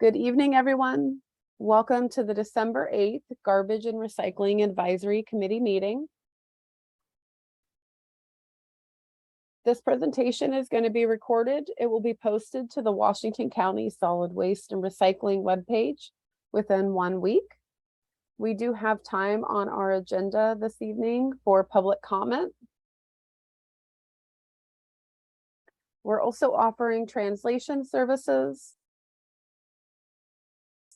Good evening, everyone. Welcome to the December 8th Garbage and Recycling Advisory Committee meeting. This presentation is going to be recorded. It will be posted to the Washington County Solid Waste and Recycling webpage within 1 week. We do have time on our agenda this evening for public comment. We're also offering translation services.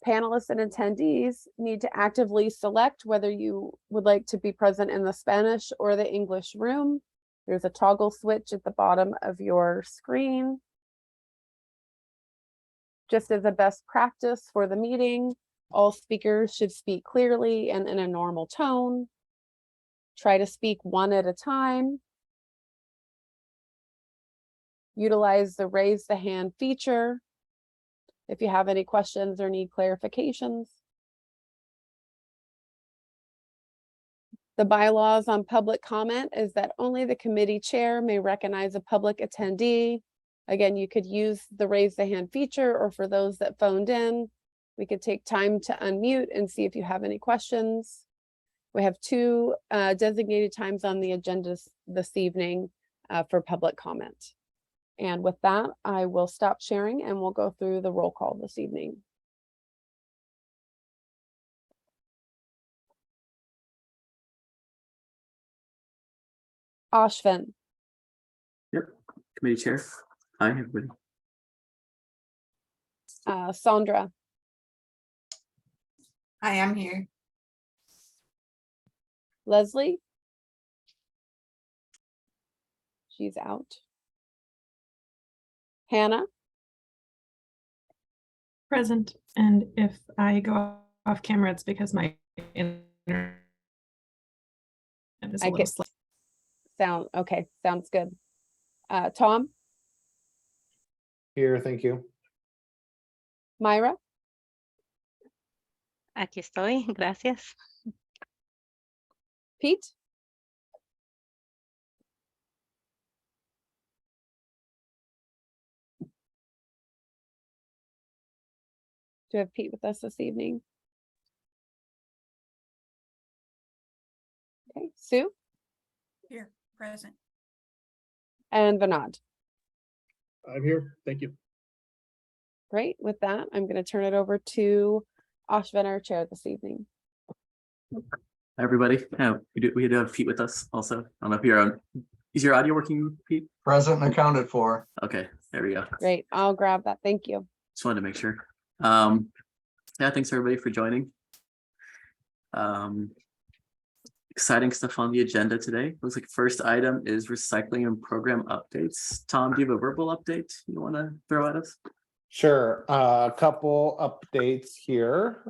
Panelists and attendees need to actively select whether you would like to be present in the Spanish or the English room. There's a toggle switch at the bottom of your screen. Just as a best practice for the meeting, all speakers should speak clearly and in a normal tone. Try to speak one at a time. Utilize the raise the hand feature if you have any questions or need clarifications. The bylaws on public comment is that only the committee chair may recognize a public attendee. Again, you could use the raise the hand feature, or for those that phoned in, we could take time to unmute and see if you have any questions. We have two designated times on the agenda this evening for public comment. And with that, I will stop sharing and we'll go through the roll call this evening. Ashvin. Yep, committee chair. Hi, everybody. Sandra. I am here. Leslie. She's out. Hannah. Present, and if I go off camera, it's because my internet is a little slow. Okay, sounds good. Tom. Here, thank you. Myra. Aquí estoy, gracias. Pete. Do we have Pete with us this evening? Okay, Sue. Here, present. And Vinod. I'm here. Thank you. Great. With that, I'm going to turn it over to Ashvin, our chair this evening. Hi, everybody. We do have Pete with us also. I don't know if you're on. Is your audio working, Pete? Present and accounted for. Okay, there we go. Great. I'll grab that. Thank you. Just wanted to make sure. Yeah, thanks everybody for joining. Exciting stuff on the agenda today. Looks like first item is recycling and program updates. Tom, do you have a verbal update you want to throw at us? Sure, a couple updates here.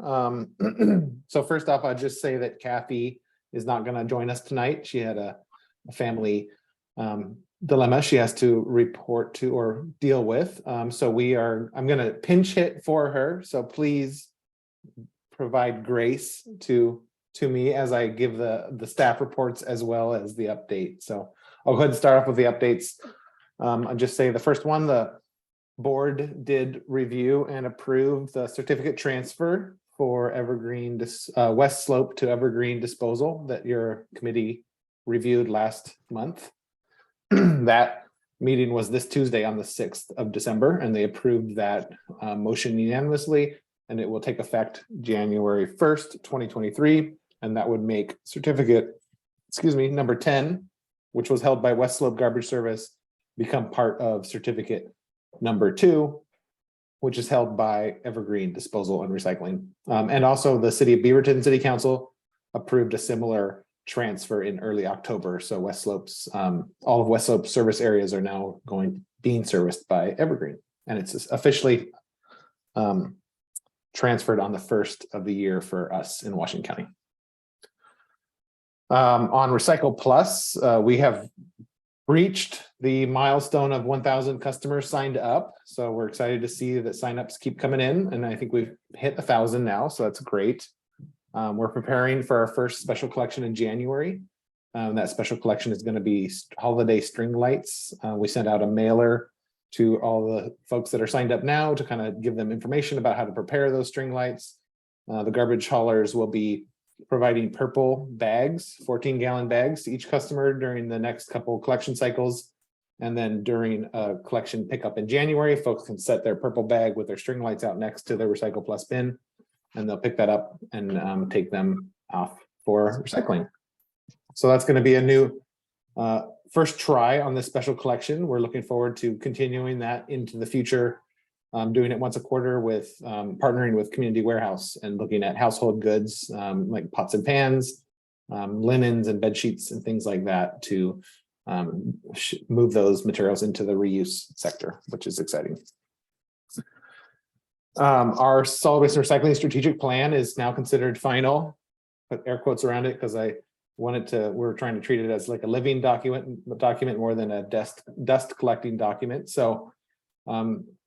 So first off, I'll just say that Kathy is not going to join us tonight. She had a family dilemma she has to report to or deal with. So I'm going to pinch hit for her. So please provide grace to me as I give the staff reports as well as the update. So I'll go ahead and start off with the updates. I'll just say the first one, the board did review and approve the certificate transfer for Evergreen West Slope to Evergreen disposal that your committee reviewed last month. That meeting was this Tuesday on the 6th of December, and they approved that motion unanimously, and it will take effect January 1st, 2023. And that would make certificate, number 10, which was held by West Slope Garbage Service, become part of certificate number 2, which is held by Evergreen Disposal and Recycling. And also the City of Beaverton City Council approved a similar transfer in early October. So West Slope's, all of West Slope's service areas are now being serviced by Evergreen. And it's officially transferred on the 1st of the year for us in Washington County. On Recycle Plus, we have reached the milestone of 1,000 customers signed up. So we're excited to see that signups keep coming in. And I think we've hit 1,000 now. So that's great. We're preparing for our first special collection in January. That special collection is going to be holiday string lights. We sent out a mailer to all the folks that are signed up now to kind of give them information about how to prepare those string lights. The garbage haulers will be providing purple bags, 14-gallon bags to each customer during the next couple collection cycles. And then during a collection pickup in January, folks can set their purple bag with their string lights out next to their Recycle Plus bin, and they'll pick that up and take them off for recycling. So that's going to be a new first try on this special collection. We're looking forward to continuing that into the future, doing it once a quarter with partnering with Community Warehouse and looking at household goods like pots and pans, linens and bed sheets and things like that to move those materials into the reuse sector, which is exciting. Our solid waste and recycling strategic plan is now considered final. Put air quotes around it because we're trying to treat it as like a living document more than a dust collecting document. So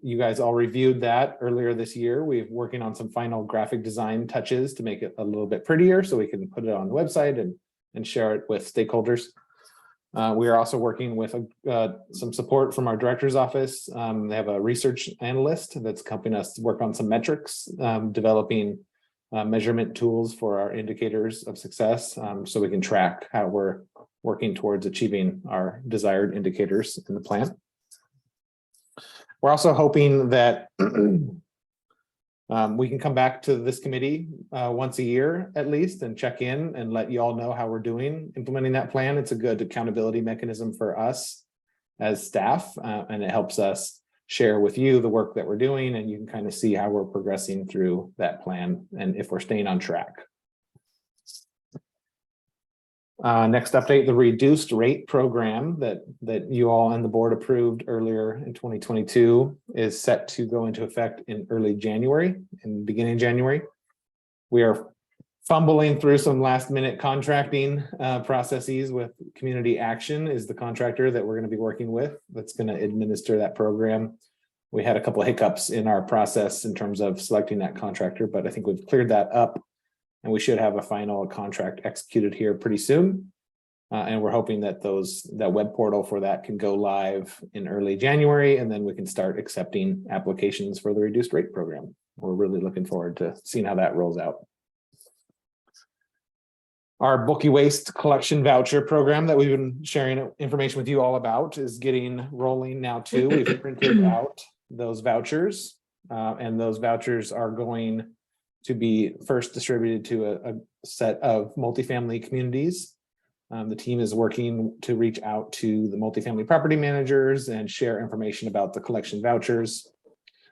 you guys all reviewed that earlier this year. We're working on some final graphic design touches to make it a little bit prettier so we can put it on the website and share it with stakeholders. We are also working with some support from our director's office. They have a research analyst that's helping us work on some metrics, developing measurement tools for our indicators of success, so we can track how we're working towards achieving our desired indicators in the plan. We're also hoping that we can come back to this committee once a year at least and check in and let you all know how we're doing implementing that plan. It's a good accountability mechanism for us as staff, and it helps us share with you the work that we're doing, and you can kind of see how we're progressing through that plan and if we're staying on track. Next update, the reduced rate program that you all and the board approved earlier in 2022 is set to go into effect in early January, in beginning of January. We are fumbling through some last minute contracting processes with Community Action is the contractor that we're going to be working with that's going to administer that program. We had a couple of hiccups in our process in terms of selecting that contractor, but I think we've cleared that up. And we should have a final contract executed here pretty soon. And we're hoping that that web portal for that can go live in early January, and then we can start accepting applications for the reduced rate program. We're really looking forward to seeing how that rolls out. Our bulky waste collection voucher program that we've been sharing information with you all about is getting rolling now too. We've printed out those vouchers, and those vouchers are going to be first distributed to a set of multifamily communities. The team is working to reach out to the multifamily property managers and share information about the collection vouchers.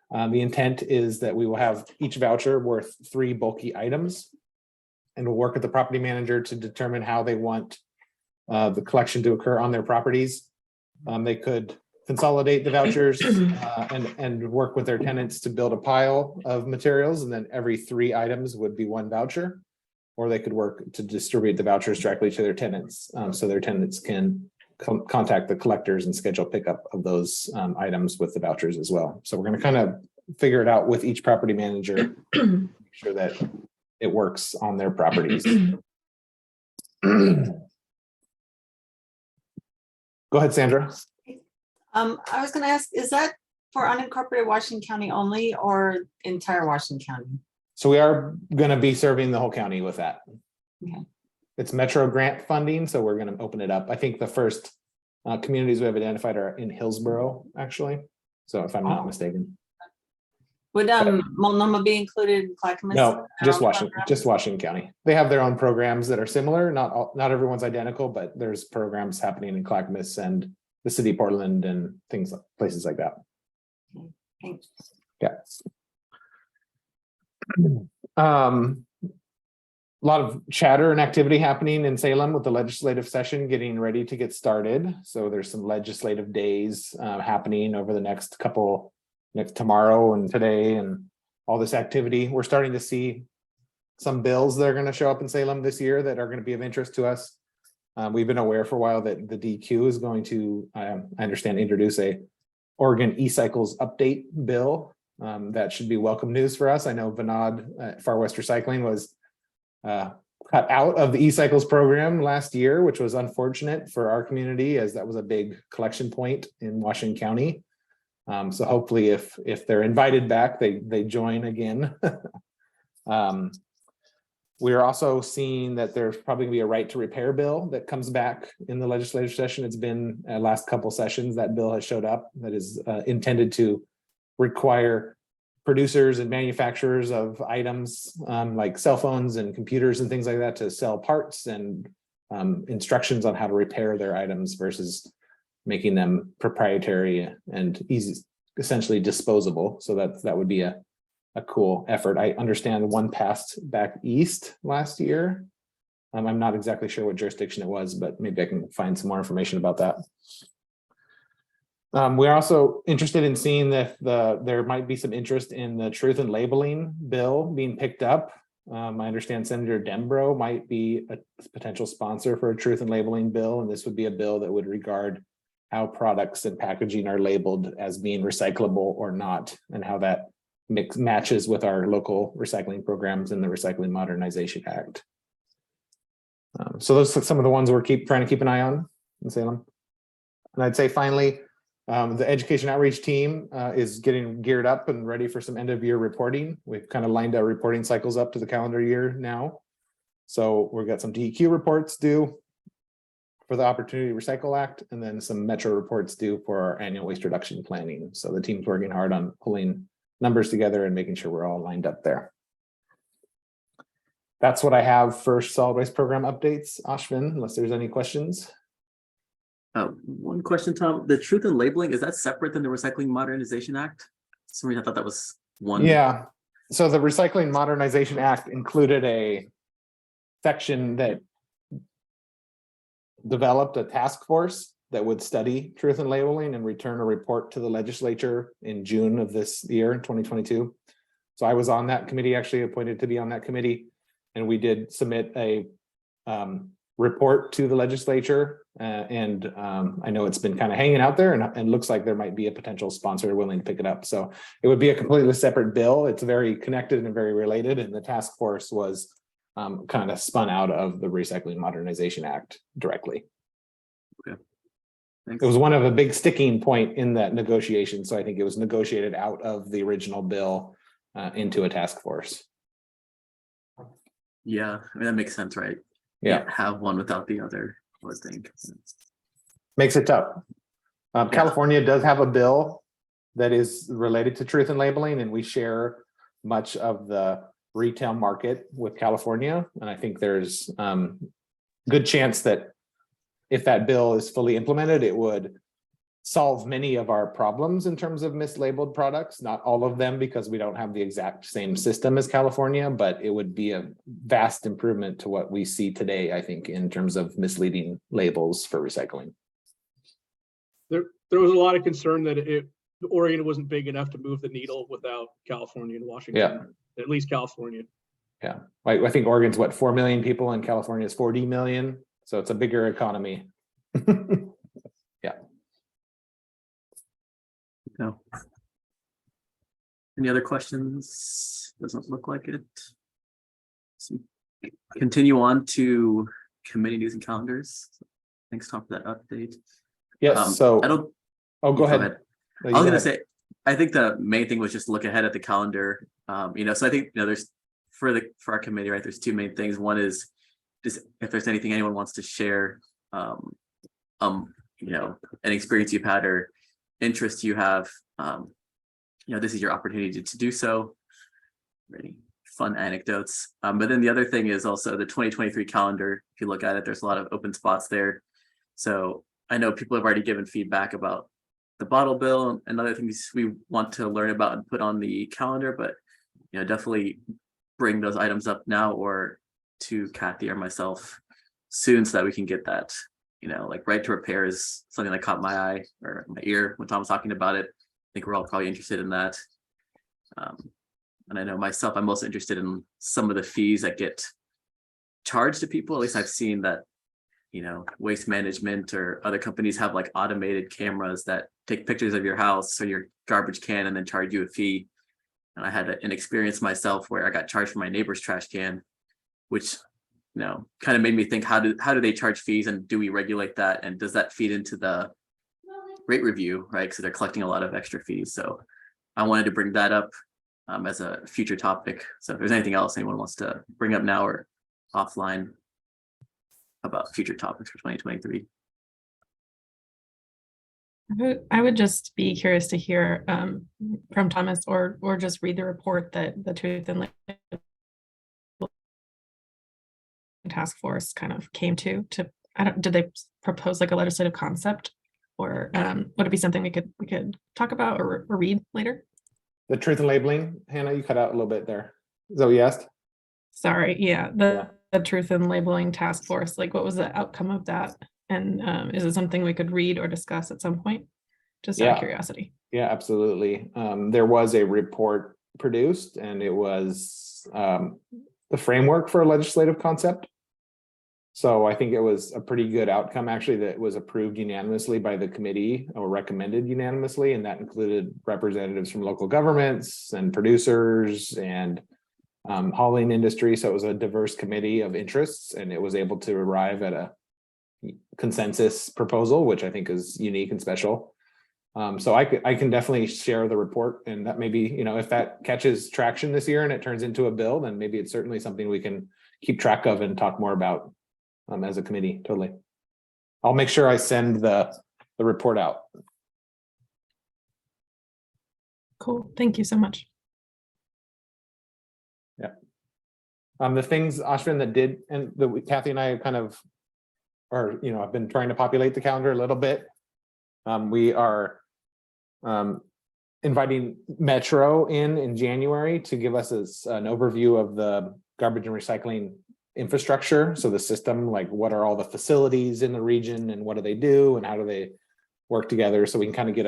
The intent is that we will have each voucher worth 3 bulky items, and we'll work with the property manager to determine how they want the collection to occur on their properties. They could consolidate the vouchers and work with their tenants to build a pile of materials, and then every 3 items would be 1 voucher, or they could work to distribute the vouchers directly to their tenants, so their tenants can contact the collectors and schedule pickup of those items with the vouchers as well. So we're going to kind of figure it out with each property manager, make sure that it works on their properties. Go ahead, Sandra. I was gonna ask, is that for unincorporated Washington County only or entire Washington County? So we are going to be serving the whole county with that. Okay. It's Metro grant funding, so we're going to open it up. I think the first communities we have identified are in Hillsborough, actually. So if I'm not mistaken. Would Multnomah be included in Clackamas? No, just Washington. Washington County. They have their own programs that are similar. Not everyone's identical, but there's programs happening in Clackamas and the city of Portland and places like that. Thanks. Yeah. A lot of chatter and activity happening in Salem with the legislative session getting ready to get started. So there's some legislative days happening over the next tomorrow and today, and all this activity. We're starting to see some bills that are going to show up in Salem this year that are going to be of interest to us. We've been aware for a while that the DQ is going to, I understand, introduce a Oregon e-cycles update bill. That should be welcome news for us. I know Vinod Far West Recycling was cut out of the e-cycles program last year, which was unfortunate for our community, as that was a big collection point in Washington County. So hopefully if they're invited back, they join again. We're also seeing that there's probably gonna be a right to repair bill that comes back in the legislative session. It's been last couple sessions that bill has showed up that is intended to require producers and manufacturers of items like cell phones and computers and things like that to sell parts and instructions on how to repair their items versus making them proprietary and easy, essentially disposable. So that would be a cool effort. I understand one passed back east last year. I'm not exactly sure what jurisdiction it was, but maybe I can find some more information about that. We're also interested in seeing that there might be some interest in the truth in labeling bill being picked up. I understand Senator Dembro might be a potential sponsor for a truth in labeling bill, and this would be a bill that would regard how products and packaging are labeled as being recyclable or not, and how that matches with our local recycling programs in the Recycling Modernization Act. So those are some of the ones we're trying to keep an eye on in Salem. And I'd say finally, the education outreach team is getting geared up and ready for some end of year reporting. We've kind of lined our reporting cycles up to the calendar year now. So we've got some DEQ reports due for the Opportunity to Recycle Act, and then some Metro reports due for our annual waste reduction planning. So the team's working hard on pulling numbers together and making sure we're all lined up there. That's what I have for solid waste program updates. Ashvin, unless there's any questions. One question, Tom. The truth in labeling, is that separate than the Recycling Modernization Act? For some reason I thought that was one. Yeah. So the Recycling Modernization Act included a section that developed a task force that would study truth in labeling and return a report to the legislature in June of this year, 2022. So I was on that committee, actually appointed to be on that committee, and we did submit a report to the legislature. I know it's been kind of hanging out there, and looks like there might be a potential sponsor willing to pick it up. So it would be a completely separate bill. It's very connected and very related, and the task force was kind of spun out of the Recycling Modernization Act directly. Okay. Thanks. It was one of a big sticking point in that negotiation. So I think it was negotiated out of the original bill into a task force. Yeah, I mean, that makes sense, right? Yeah. Can't have one without the other, I would think. Makes it tough. California does have a bill that is related to truth in labeling, and we share much of the retail market with California. And I think there's good chance that if that bill is fully implemented, it would solve many of our problems in terms of mislabeled products. Not all of them, because we don't have the exact same system as California, but it would be a vast improvement to what we see today, I think, in terms of misleading labels for recycling. There was a lot of concern that Oregon wasn't big enough to move the needle without California and Washington. Yeah. At least California. Yeah, I think Oregon's what, 4 million people, and California is 40 million. So it's a bigger economy. Yeah. No. Any other questions? Doesn't look like it. So continue on to committee news and calendars. Thanks, Tom, for that update. Yes. So I don't. Oh, go ahead. I was gonna say, I think the main thing was just look ahead at the calendar. So I think there's for our committee, right? There's two main things. One is just if there's anything anyone wants to share, an experience you've had or interest you have, this is your opportunity to do so. Really fun anecdotes. But then the other thing is also the 2023 calendar. If you look at it, there's a lot of open spots there. So I know people have already given feedback about the bottle bill and other things we want to learn about and put on the calendar, but definitely bring those items up now or to Kathy or myself soon so that we can get that, like right to repair is something that caught my eye or my ear when Tom was talking about it. I think we're all probably interested in that. And I know myself, I'm most interested in some of the fees that get charged to people. At least I've seen that, Waste Management or other companies have like automated cameras that take pictures of your house or your garbage can and then charge you a fee. And I had an experience myself where I got charged for my neighbor's trash can, which, kind of made me think, how do they charge fees, and do we regulate that? And does that feed into the rate review, right? Because they're collecting a lot of extra fees. So I wanted to bring that up as a future topic. So if there's anything else anyone wants to bring up now or offline about future topics for 2023. I would just be curious to hear from Thomas or just read the report that the Truth in Labeling Task Force kind of came to did they propose like a legislative concept, or would it be something we could talk about or read later? The truth in labeling, Hannah, you cut out a little bit there. Is that what you asked? Sorry, yeah, Yeah. the Truth in Labeling Task Force, like what was the outcome of that? And is it something we could read or discuss at some point? Just out of Yeah. curiosity. Yeah, absolutely. There was a report produced and it was the framework for a legislative concept. So I think it was a pretty good outcome, actually, that was approved unanimously by the committee or recommended unanimously. And that included representatives from local governments and producers and hauling industry. So it was a diverse committee of interests, and it was able to arrive at a consensus proposal, which I think is unique and special. So I can definitely share the report, and that maybe, you know, if that catches traction this year and it turns into a bill, then maybe it's certainly something we can keep track of and talk more about as a committee. Totally. I'll make sure I send the report out. Cool. Thank you so much. The things, Ashwin, that did, and Kathy and I kind of, or, you know, I've been trying to populate the calendar a little bit. We are inviting Metro in January to give us an overview of the garbage and recycling infrastructure. So the system, like what are all the facilities in the region and what do they do and how do they work together, so we can kind of get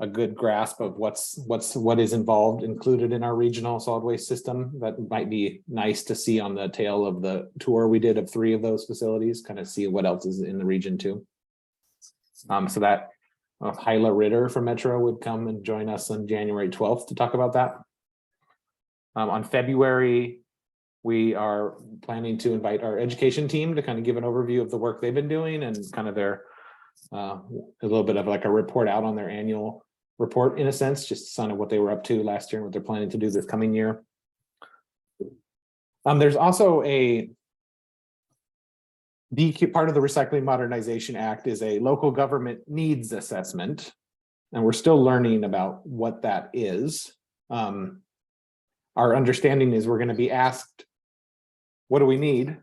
a good grasp of what is involved, included in our regional solid waste system. That might be nice to see on the tail of the tour we did of 3 of those facilities, kind of see what else is in the region too. So that Hyla Ritter from Metro would come and join us on January 12th to talk about that. On February, we are planning to invite our education team to kind of give an overview of the work they've been doing and kind of their a little bit of like a report out on their annual report, in a sense, just kind of what they were up to last year and what they're planning to do this coming year. There's also a DQ, part of the Recycling Modernization Act is a local government needs assessment, and we're still learning about what that is. Our understanding is we're going to be asked, what do we need?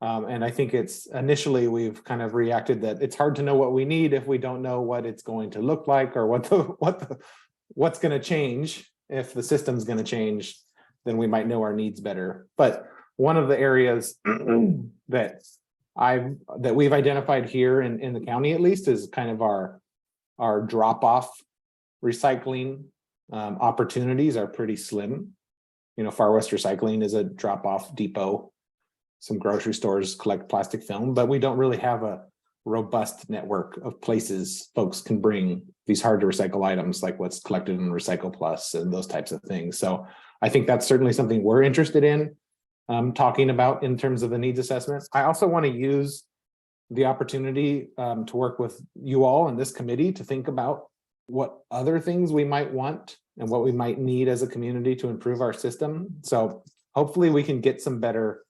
And I think it's initially we've kind of reacted that it's hard to know what we need if we don't know what it's going to look like or what's going to change. If the system's going to change, then we might know our needs better. But one of the areas that we've identified here in the county, at least, is kind of our drop-off recycling opportunities are pretty slim. You know, Far West Recycling is a drop-off depot. Some grocery stores collect plastic film, but we don't really have a robust network of places folks can bring these hard to recycle items like what's collected in Recycle Plus and those types of things. So I think that's certainly something we're interested in talking about in terms of the needs assessment. I also want to use the opportunity to work with you all in this committee to think about what other things we might want and what we might need as a community to improve our system. So hopefully we can get some better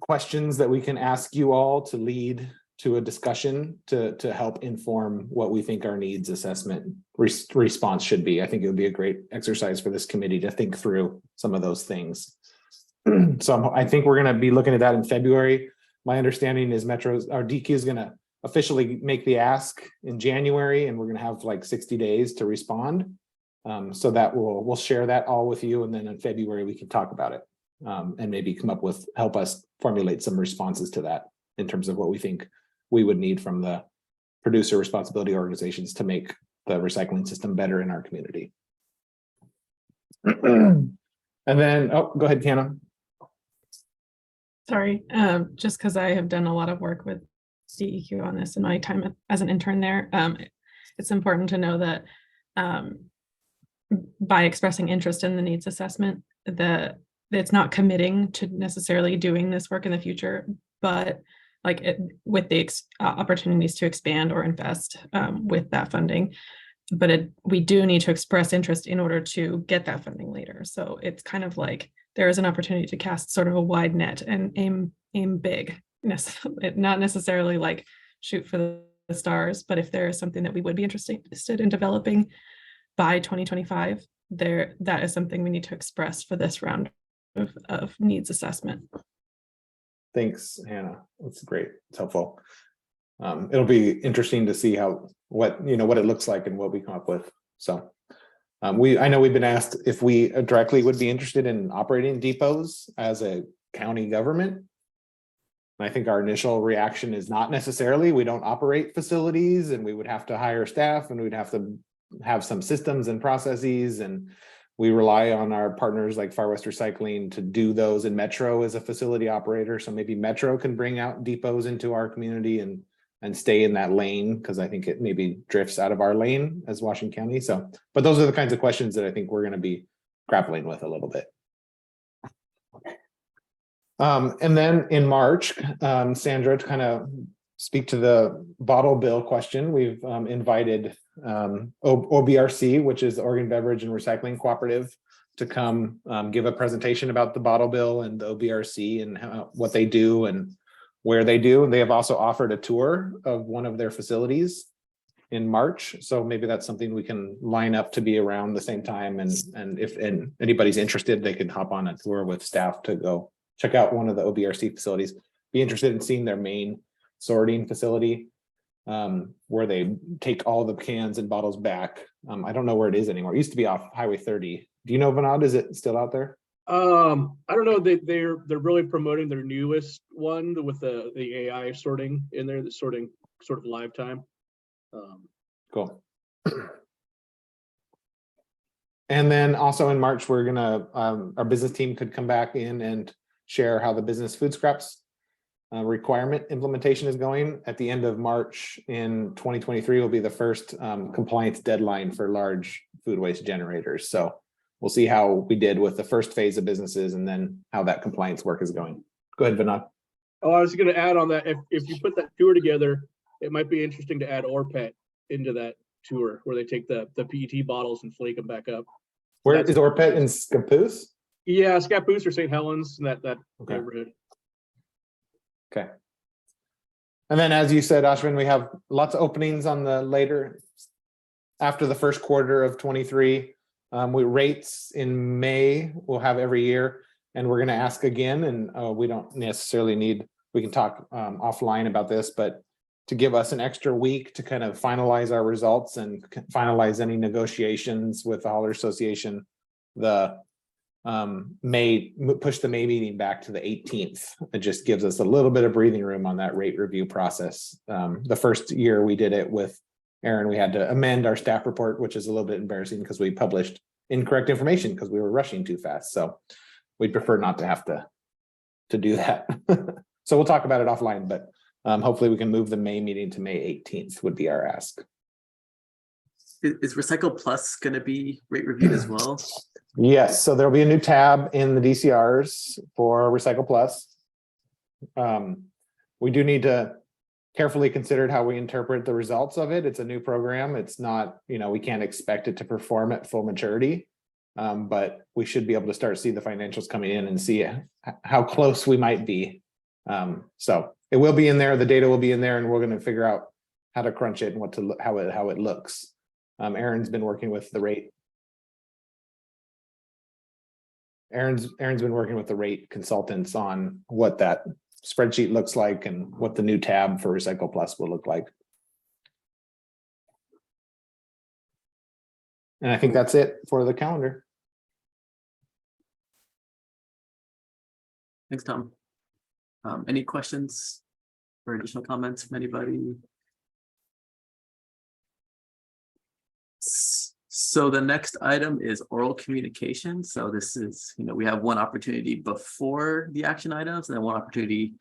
questions that we can ask you all to lead to a discussion to help inform what we think our needs assessment response should be. I think it would be a great exercise for this committee to think through some of those things. So I think we're going to be looking at that in February. My understanding is our DQ is going to officially make the ask in January, and we're going to have like 60 days to respond. So that we'll share that all with you, and then in February we can talk about it. And maybe help us formulate some responses to that in terms of what we think we would need from the producer responsibility organizations to make the recycling system better in our community. And then, go ahead, Hannah. Sorry, just because I have done a lot of work with DEQ on this in my time as an intern there. It's important to know that by expressing interest in the needs assessment, that it's not committing to necessarily doing this work in the future, but like with the opportunities to expand or invest with that funding. But we do need to express interest in order to get that funding later. So it's kind of like there is an opportunity to cast sort of a wide net and aim big, not necessarily like shoot for the stars, but if there is something that we would be interested in developing by 2025, that is something we need to express for this round of needs assessment. Thanks, Hannah. That's great. It's helpful. It'll be interesting to see what it looks like and what we come up with. So I know we've been asked if we directly would be interested in operating depots as a county government. I think our initial reaction is not necessarily. We don't operate facilities, and we would have to hire staff, and we'd have to have some systems and processes, and we rely on our partners like Far West Recycling to do those, and Metro is a facility operator. So maybe Metro can bring out depots into our community and stay in that lane, because I think it maybe drifts out of our lane as Washington County. So, but those are the kinds of questions that I think we're going to be grappling with a little bit. And then in March, Sandra, to kind of speak to the bottle bill question, we've invited OBRC, which is the Oregon Beverage and Recycling Cooperative, to come give a presentation about the bottle bill and the OBRC and what they do and where they do. They have also offered a tour of one of their facilities in March. So maybe that's something we can line up to be around the same time. And if anybody's interested, they can hop on a tour with staff to go check out one of the OBRC facilities. Be interested in seeing their main sorting facility, where they take all the cans and bottles back. I don't know where it is anymore. It used to be off Highway 30. Do you know, Vinod, is it still out there? I don't know. They're really promoting their newest one with the AI sorting in there, the sorting sort of live time. Cool. And then also in March, we're gonna our business team could come back in and share how the business food scraps requirement implementation is going. At the end of March in 2023 will be the first compliance deadline for large food waste generators. So we'll see how we did with the first phase of businesses and then how that compliance work is going. Go ahead, Vinod. Oh, I was going to add on that. If you put that tour together, it might be interesting to add ORPET into that tour, where they take the PET bottles and flake them back up. Where is ORPET in Scappoose? Yeah, Scappoose or St. Helens, that Okay. neighborhood. Okay. And then, as you said, Ashwin, we have lots of openings on the later, after the first quarter of 23. We rates in May we'll have every year, and we're going to ask again, and we don't necessarily need, we can talk offline about this, but to give us an extra week to kind of finalize our results and finalize any negotiations with the Hauler Association, the push the May meeting back to the 18th. It just gives us a little bit of breathing room on that rate review process. The first year we did it with Aaron, we had to amend our staff report, which is a little bit embarrassing because we published incorrect information because we were rushing too fast. So we'd prefer not to have to do that. So we'll talk about it offline, but hopefully we can move the May meeting to May 18th would be our ask. Is Recycle Plus going to be rate reviewed as well? Yes, so there'll be a new tab in the DCRs for Recycle Plus. We do need to carefully consider how we interpret the results of it. It's a new program. It's not, we can't expect it to perform at full maturity, but we should be able to start see the financials coming in and see how close we might be. So it will be in there. The data will be in there, and we're going to figure out how to crunch it and how it looks. Aaron's been working with the rate. Aaron's been working with the rate consultants on what that spreadsheet looks like and what the new tab for Recycle Plus will look like. And I think that's it for the calendar. Thanks, Tom. Any questions or additional comments from anybody? So the next item is oral communication. So this is, we have one opportunity before the action items and then one opportunity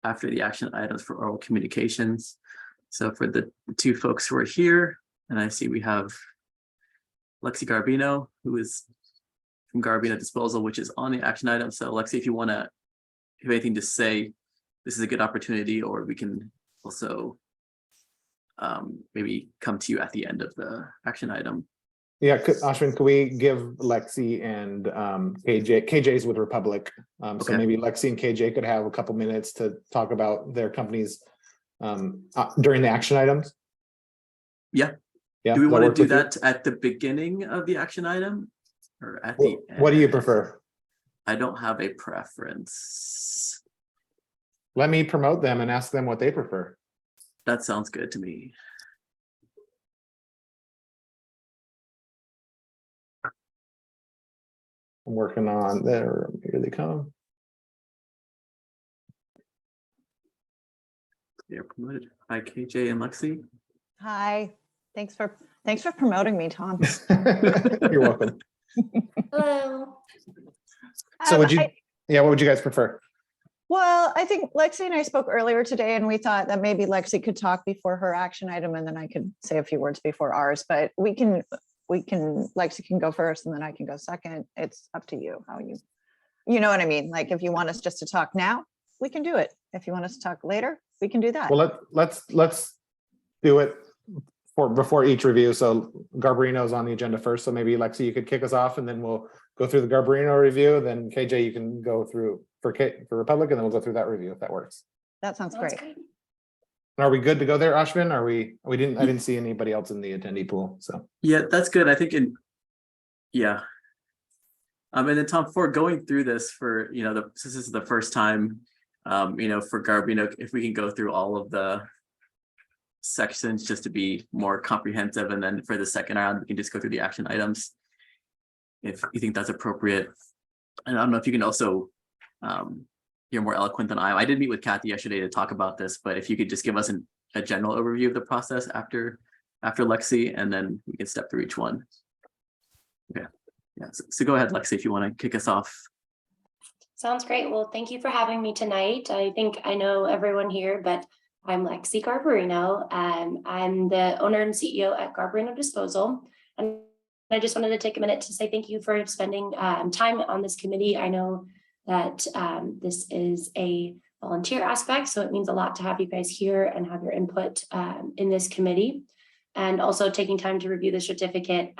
after the action items for oral communications. So for the two folks who are here, and I see we have Lexi Garbino, who is from Garbino Disposal, which is on the action item. So Lexi, if you want to have anything to say this is a good opportunity, or we can also maybe come to you at the end of the action item. Yeah, Ashwin, could we give Lexi and KJ's with Republic? So Okay. maybe Lexi and KJ could have a couple minutes to talk about their companies during the action items. Yeah. Yeah. Do we does want to work do with you? that at the beginning of the action item or at the end? What do you prefer? I don't have a preference. Let me promote them and ask them what they prefer. That sounds good to me. I'm working on there. Here they come. They're promoted by KJ and Lexi. Hi, thanks for promoting me, Tom. You're welcome. Hello. So would you, yeah, what would you guys prefer? Well, I think Lexi and I spoke earlier today and we thought that maybe Lexi could talk before her action item and then I could say a few words before ours, but Lexi can go first and then I can go second. It's up to you how you know what I mean? Like if you want us just to talk now, we can do it. If you want us to talk later, we can do that. Well, let's do it before each review. So Garbarino's on the agenda first. So maybe Lexi, you could kick us off and then we'll go through the Garbarino review. Then KJ, you can go through for Republic and then we'll go through that review if that works. That sounds great. Are we good to go there, Ashwin? I didn't see anybody else in the attendee pool. So Yeah, that's good. I think yeah. And then Tom, for going through this for, since this is the first time, for Garbino, if we can go through all of the sections just to be more comprehensive, and then for the second round, we can just go through the action items if you think that's appropriate. And I don't know if you can also, you're more eloquent than I am. I did meet with Kathy yesterday to talk about this, but if you could just give us a general overview of the process after Lexi, and then we can step through each one. Okay. Yeah. So go ahead, Lexi, if you want to kick us off. Sounds great. Well, thank you for having me tonight. I think I know everyone here, but I'm Lexi Garbarino. I'm the owner and CEO at Garbarino Disposal. And I just wanted to take a minute to say thank you for spending time on this committee. I know that this is a volunteer aspect, so it means a lot to have you guys here and have your input in this committee. And also taking time to review the certificate.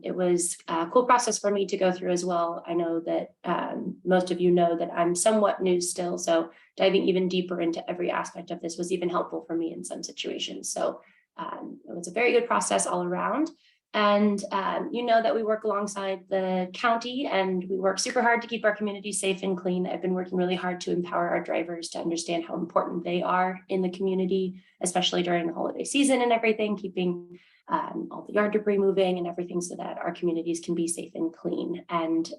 It was a cool process for me to go through as well. I know that most of you know that I'm somewhat new still, so diving even deeper into every aspect of this was even helpful for me in some situations. So it was a very good process all around. And you know that we work alongside the county and we work super hard to keep our community safe and clean. I've been working really hard to empower our drivers to understand how important they are in the community, especially during the holiday season and everything, keeping all the yard debris moving and everything so that our communities can be safe and clean. And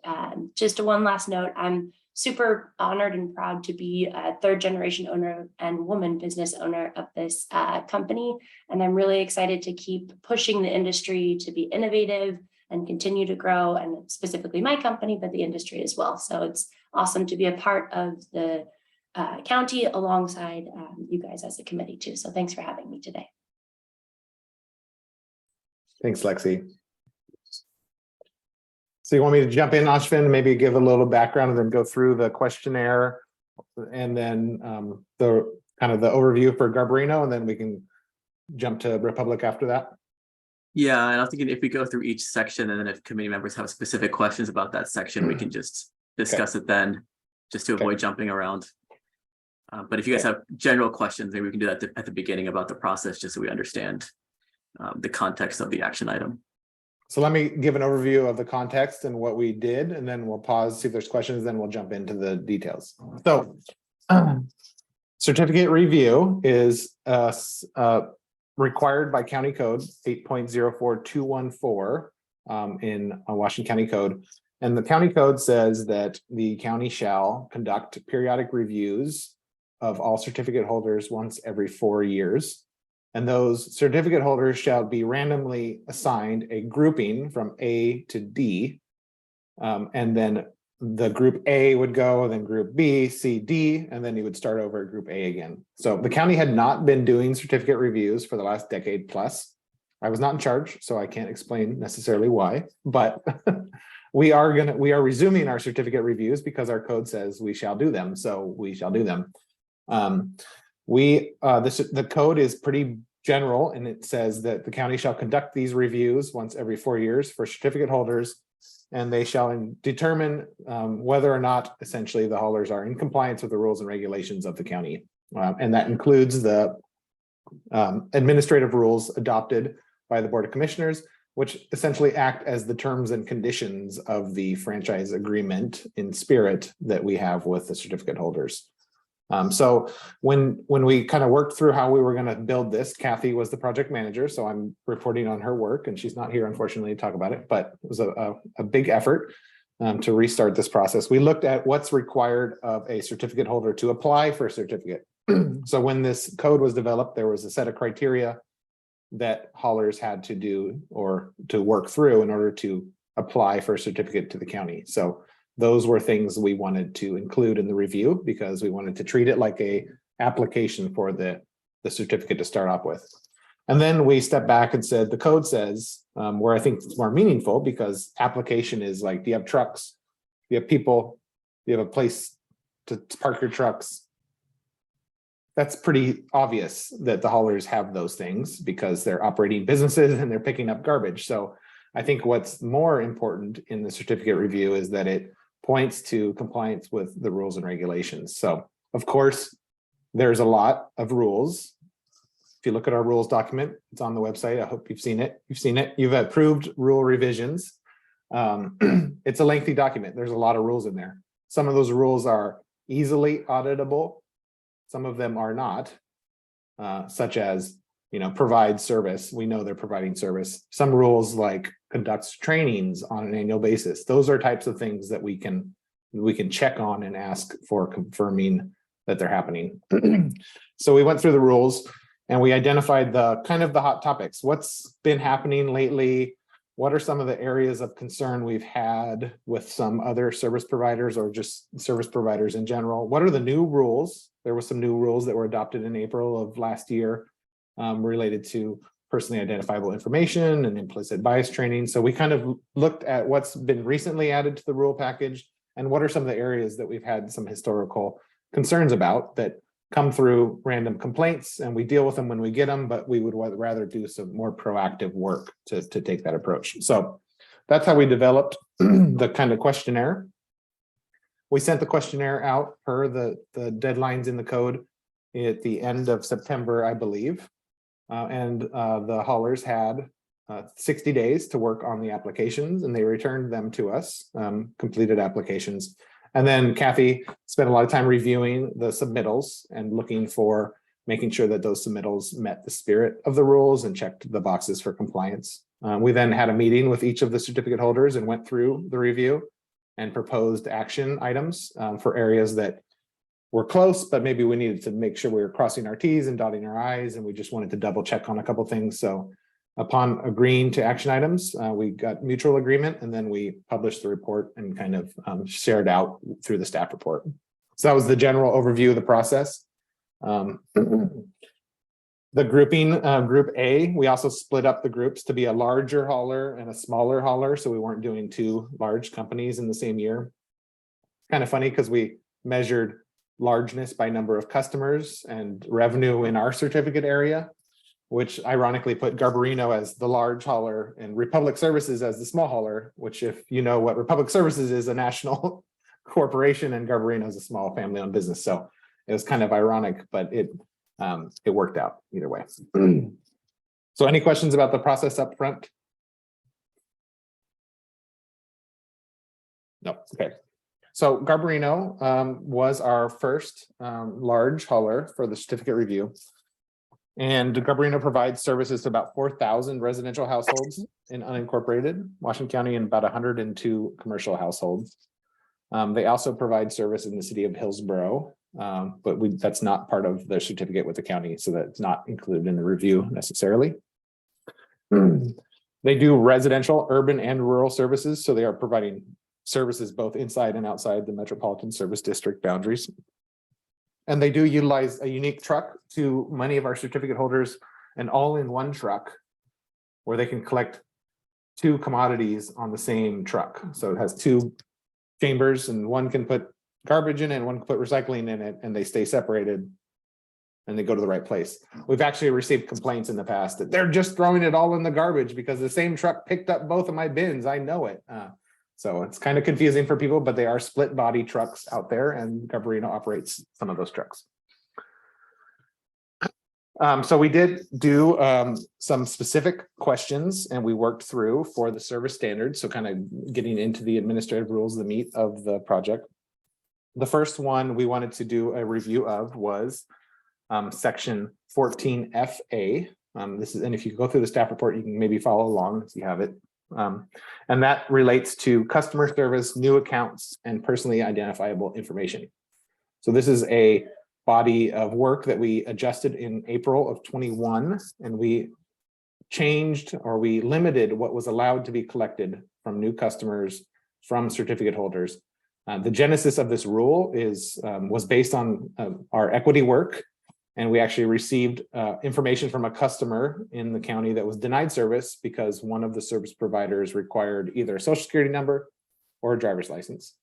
just one last note, I'm super honored and proud to be a third generation owner and woman business owner of this company. And I'm really excited to keep pushing the industry to be innovative and continue to grow, and specifically my company, but the industry as well. So it's awesome to be a part of the county alongside you guys as a committee too. So thanks for having me today. thanks, Lexi. So you want me to jump in, Ashwin, maybe give a little background and then go through the questionnaire and then the kind of the overview for Garbarino, and then we can jump to Republic after that? Yeah, and I'm thinking if we go through each section, and then if committee members have specific questions about that section, we can just discuss it then, just to avoid jumping around. But if you guys have general questions, maybe we can do that at the beginning about the process, just so we understand the context of the action item. So let me give an overview of the context and what we did, and then we'll pause, see if there's questions, then we'll jump into the details. So certificate review is required by County Code 8.04214 in Washington County Code. And the county code says that the county shall conduct periodic reviews of all certificate holders once every 4 years. And those certificate holders shall be randomly assigned a grouping from A to D. And then the group A would go, then group B, C, D, and then you would start over at group A again. So the county had not been doing certificate reviews for the last decade plus. I was not in charge, so I can't explain necessarily why, but we are resuming our certificate reviews because our code says we shall do them. So we shall do them. The code is pretty general, and it says that the county shall conduct these reviews once every 4 years for certificate holders, and they shall determine whether or not essentially the haulers are in compliance with the rules and regulations of the county. And that includes the administrative rules adopted by the Board of Commissioners, which essentially act as the terms and conditions of the franchise agreement in spirit that we have with the certificate holders. So when we kind of worked through how we were going to build this, Kathy was the project manager, so I'm reporting on her work, and she's not here unfortunately to talk about it, but it was a big effort to restart this process. We looked at what's required of a certificate holder to apply for a certificate. So when this code was developed, there was a set of criteria that haulers had to do or to work through in order to apply for a certificate to the county. So those were things we wanted to include in the review because we wanted to treat it like a application for the certificate to start off with. And then we stepped back and said, the code says, where I think it's more meaningful, because application is like, do you have trucks? Do you have people? Do you have a place to park your trucks? That's pretty obvious that the haulers have those things because they're operating businesses and they're picking up garbage. So I think what's more important in the certificate review is that it points to compliance with the rules and regulations. So of course, there's a lot of rules. If you look at our rules document, it's on the website. I hope you've seen it. You've seen it. You've approved rule revisions. It's a lengthy document. There's a lot of rules in there. Some of those rules are easily auditable. Some of them are not, such as, provide service. We know they're providing service. Some rules like conducts trainings on an annual basis. Those are types of things that we can check on and ask for confirming that they're happening. So we went through the rules and we identified the hot topics. What's been happening lately? What are some of the areas of concern we've had with some other service providers or just service providers in general? What are the new rules? There were some new rules that were adopted in April of last year related to personally identifiable information and implicit bias training. So we kind of looked at what's been recently added to the rule package and what are some of the areas that we've had some historical concerns about that come through random complaints, and we deal with them when we get them, but we would rather do some more proactive work to take that approach. So that's how we developed the kind of questionnaire. We sent the questionnaire out per the deadlines in the code at the end of September, I believe. And the haulers had 60 days to work on the applications, and they returned them to us, completed applications. And then Kathy spent a lot of time reviewing the submittals and making sure that those submittals met the spirit of the rules and checked the boxes for compliance. We then had a meeting with each of the certificate holders and went through the review and proposed action items for areas that were close, but maybe we needed to make sure we were crossing our T's and dotting our I's, and we just wanted to double check on a couple things. So upon agreeing to action items, we got mutual agreement, and then we published the report and kind of shared out through the staff report. So that was the general overview of the process. The grouping, group A, we also split up the groups to be a larger hauler and a smaller hauler. So we weren't doing two large companies in the same year. Kind of funny because we measured largeness by number of customers and revenue in our certificate area, which ironically put Garbarino as the large hauler and Republic Services as the small hauler, which, if you know what Republic Services is, a national corporation, and Garbarino is a small family-owned business. So it was kind of ironic, but it worked out either way. So any questions about the process up front? No, okay. So Garbarino was our first large hauler for the certificate review. And Garbarino provides services to about 4,000 residential households in unincorporated Washington County and about 102 commercial households. They also provide service in the city of Hillsborough, but that's not part of the certificate with the county, so that's not included in the review necessarily. They do residential, urban, and rural services, so they are providing services both inside and outside the metropolitan service district boundaries. And they do utilize a unique truck to many of our certificate holders, an all-in-one truck where they can collect two commodities on the same truck. So it has two chambers, and one can put garbage in it and one can put recycling in it, and they stay separated and they go to the right place. We've actually received complaints in the past that they're just throwing it all in the garbage because the same truck picked up both of my bins. I know it. So it's kind of confusing for people, but they are split body trucks out there, and Garbarino operates some of those trucks. So we did do some specific questions, and we worked through for the service standards. So kind of getting into the administrative rules, the meat of the project. The first one we wanted to do a review of was section 14FA. This is, and if you go through the staff report, you can maybe follow along if you have it. And that relates to customer service, new accounts, and personally identifiable information. So this is a body of work that we adjusted in April of 21, and we changed, or we limited what was allowed to be collected from new customers, from certificate holders. The genesis of this rule was based on our equity work, and we actually received information from a customer in the county that was denied service because one of the service providers required either a social security number or a driver's license.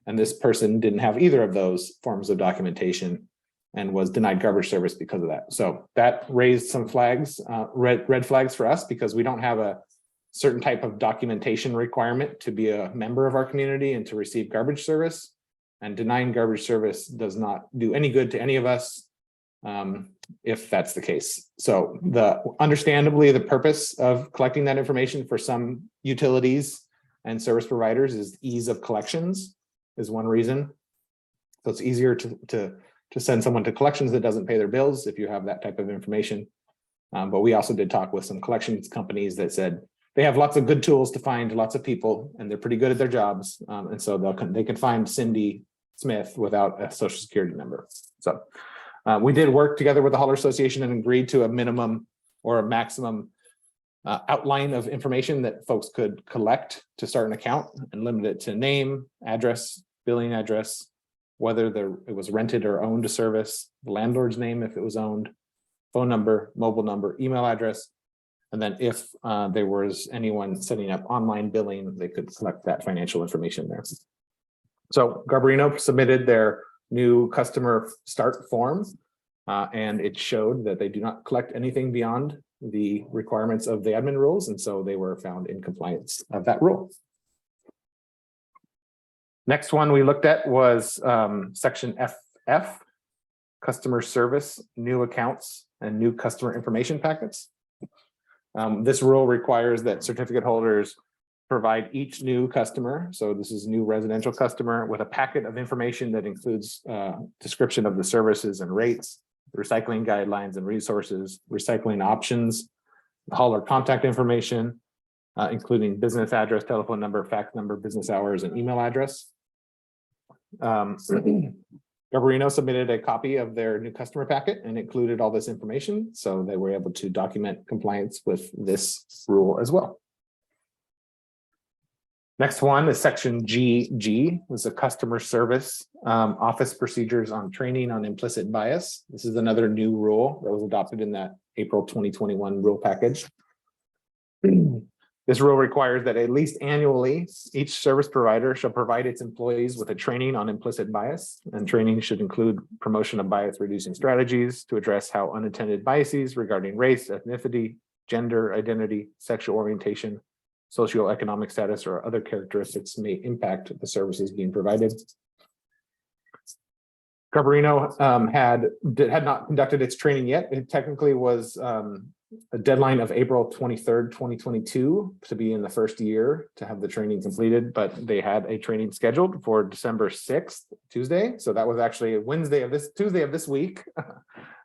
And this person didn't have either of those forms of documentation and was denied garbage service because of that. So that raised some flags, red flags for us, because we don't have a certain type of documentation requirement to be a member of our community and to receive garbage service. And denying garbage service does not do any good to any of us if that's the case. So understandably, the purpose of collecting that information for some utilities and service providers is ease of collections is one reason. So it's easier to send someone to collections that doesn't pay their bills if you have that type of information. But we also did talk with some collections companies that said they have lots of good tools to find lots of people, and they're pretty good at their jobs. And so they can find Cindy Smith without a social security number. So we did work together with the Hauler Association and agreed to a minimum or a maximum outline of information that folks could collect to start an account, and limit it to name, address, billing address, whether it was rented or owned a service, the landlord's name if it was owned, phone number, mobile number, email address. And then if there was anyone setting up online billing, they could collect that financial information there. So Garbarino submitted their new customer start form, and it showed that they do not collect anything beyond the requirements of the admin rules. And so they were found in compliance of that rule. Next one we looked at was section FF, customer service, new accounts, and new customer information packets. This rule requires that certificate holders provide each new customer, so this is new residential customer, with a packet of information that includes description of the services and rates, recycling guidelines and resources, recycling options, hauler contact information, including business address, telephone number, fax number, business hours, and email address. Garbarino submitted a copy of their new customer packet and included all this information, so they were able to document compliance with this rule as well. Next one is section GG, was a customer service office procedures on training on implicit bias. This is another new rule that was adopted in that April 2021 rule package. This rule requires that at least annually, each service provider shall provide its employees with a training on implicit bias, and training should include promotion of bias reducing strategies to address how unintended biases regarding race, ethnicity, gender identity, sexual orientation, socioeconomic status, or other characteristics may impact the services being provided. Garbarino had not conducted its training yet. It technically was a deadline of April 23rd, 2022 to be in the first year to have the training completed, but they had a training scheduled for December 6th, Tuesday. So that was actually Tuesday of this week.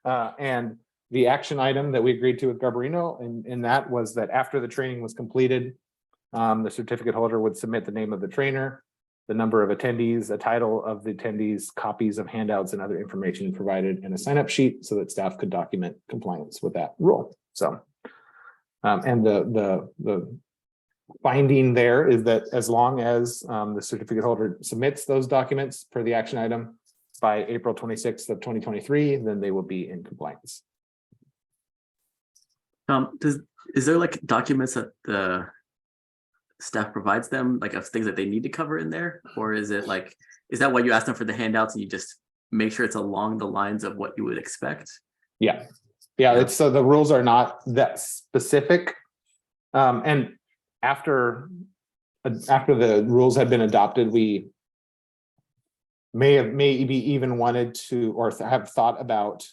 And the action item that we agreed to with Garbarino in that was that after the training was completed, the certificate holder would submit the name of the trainer, the number of attendees, a title of the attendees, copies of handouts and other information provided in a sign-up sheet so that staff could document compliance with that rule. So, and the finding there is that as long as the certificate holder submits those documents per the action item by April 26th of 2023, then they will be in compliance. Is there like documents that the staff provides them, like of things that they need to cover in there? Or is it like, is that what you ask them for the handouts and you just make sure it's along the lines of what you would expect? Yeah, Yeah. it's, so the rules are not that specific. And after the rules had been adopted, we maybe even wanted to, or have thought about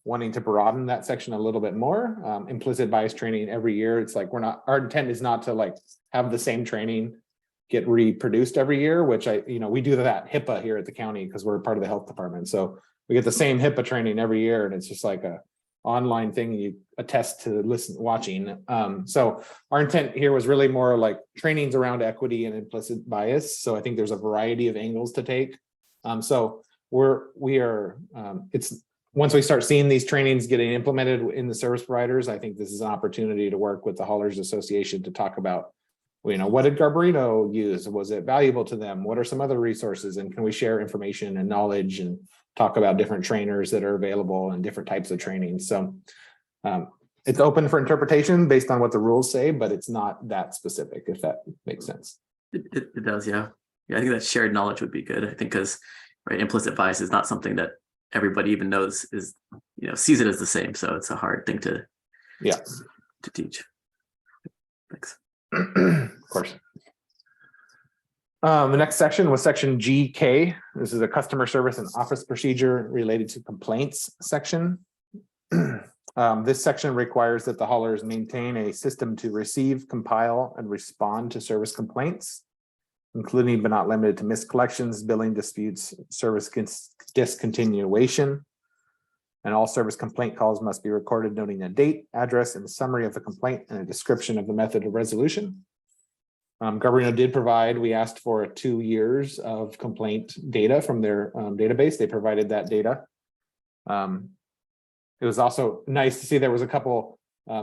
wanting to broaden that section a little bit more. Implicit bias training every year. It's like, our intent is not to like have the same training get reproduced every year, which we do that HIPAA here at the county because we're part of the health department. So we get the same HIPAA training every year, and it's just like a online thing you attest to watching. So our intent here was really more like trainings around equity and implicit bias. So I think there's a variety of angles to take. So it's once we start seeing these trainings getting implemented in the service providers, I think this is an opportunity to work with the Haulers Association to talk about, what did Garbarino use? Was it valuable to them? What are some other resources? And can we share information and knowledge and talk about different trainers that are available and different types of training? So it's open for interpretation based on what the rules say, but it's not that specific, if that makes sense. It does, yeah. Yeah, I think that shared knowledge would be good. I think because implicit bias is not something that everybody even knows is, sees it as the same. So it's a hard thing to teach. Thanks. Of course. The next section was section GK. This is a customer service and office procedure related to complaints section. This section requires that the haulers maintain a system to receive, compile, and respond to service complaints, including but not limited to miscollections, billing disputes, service discontinuation. And all service complaint calls must be recorded, noting a date, address, and a summary of the complaint and a description of the method of resolution. Garbarino did provide, we asked for 2 years of complaint data from their database. They provided that data. It was also nice to see there was a couple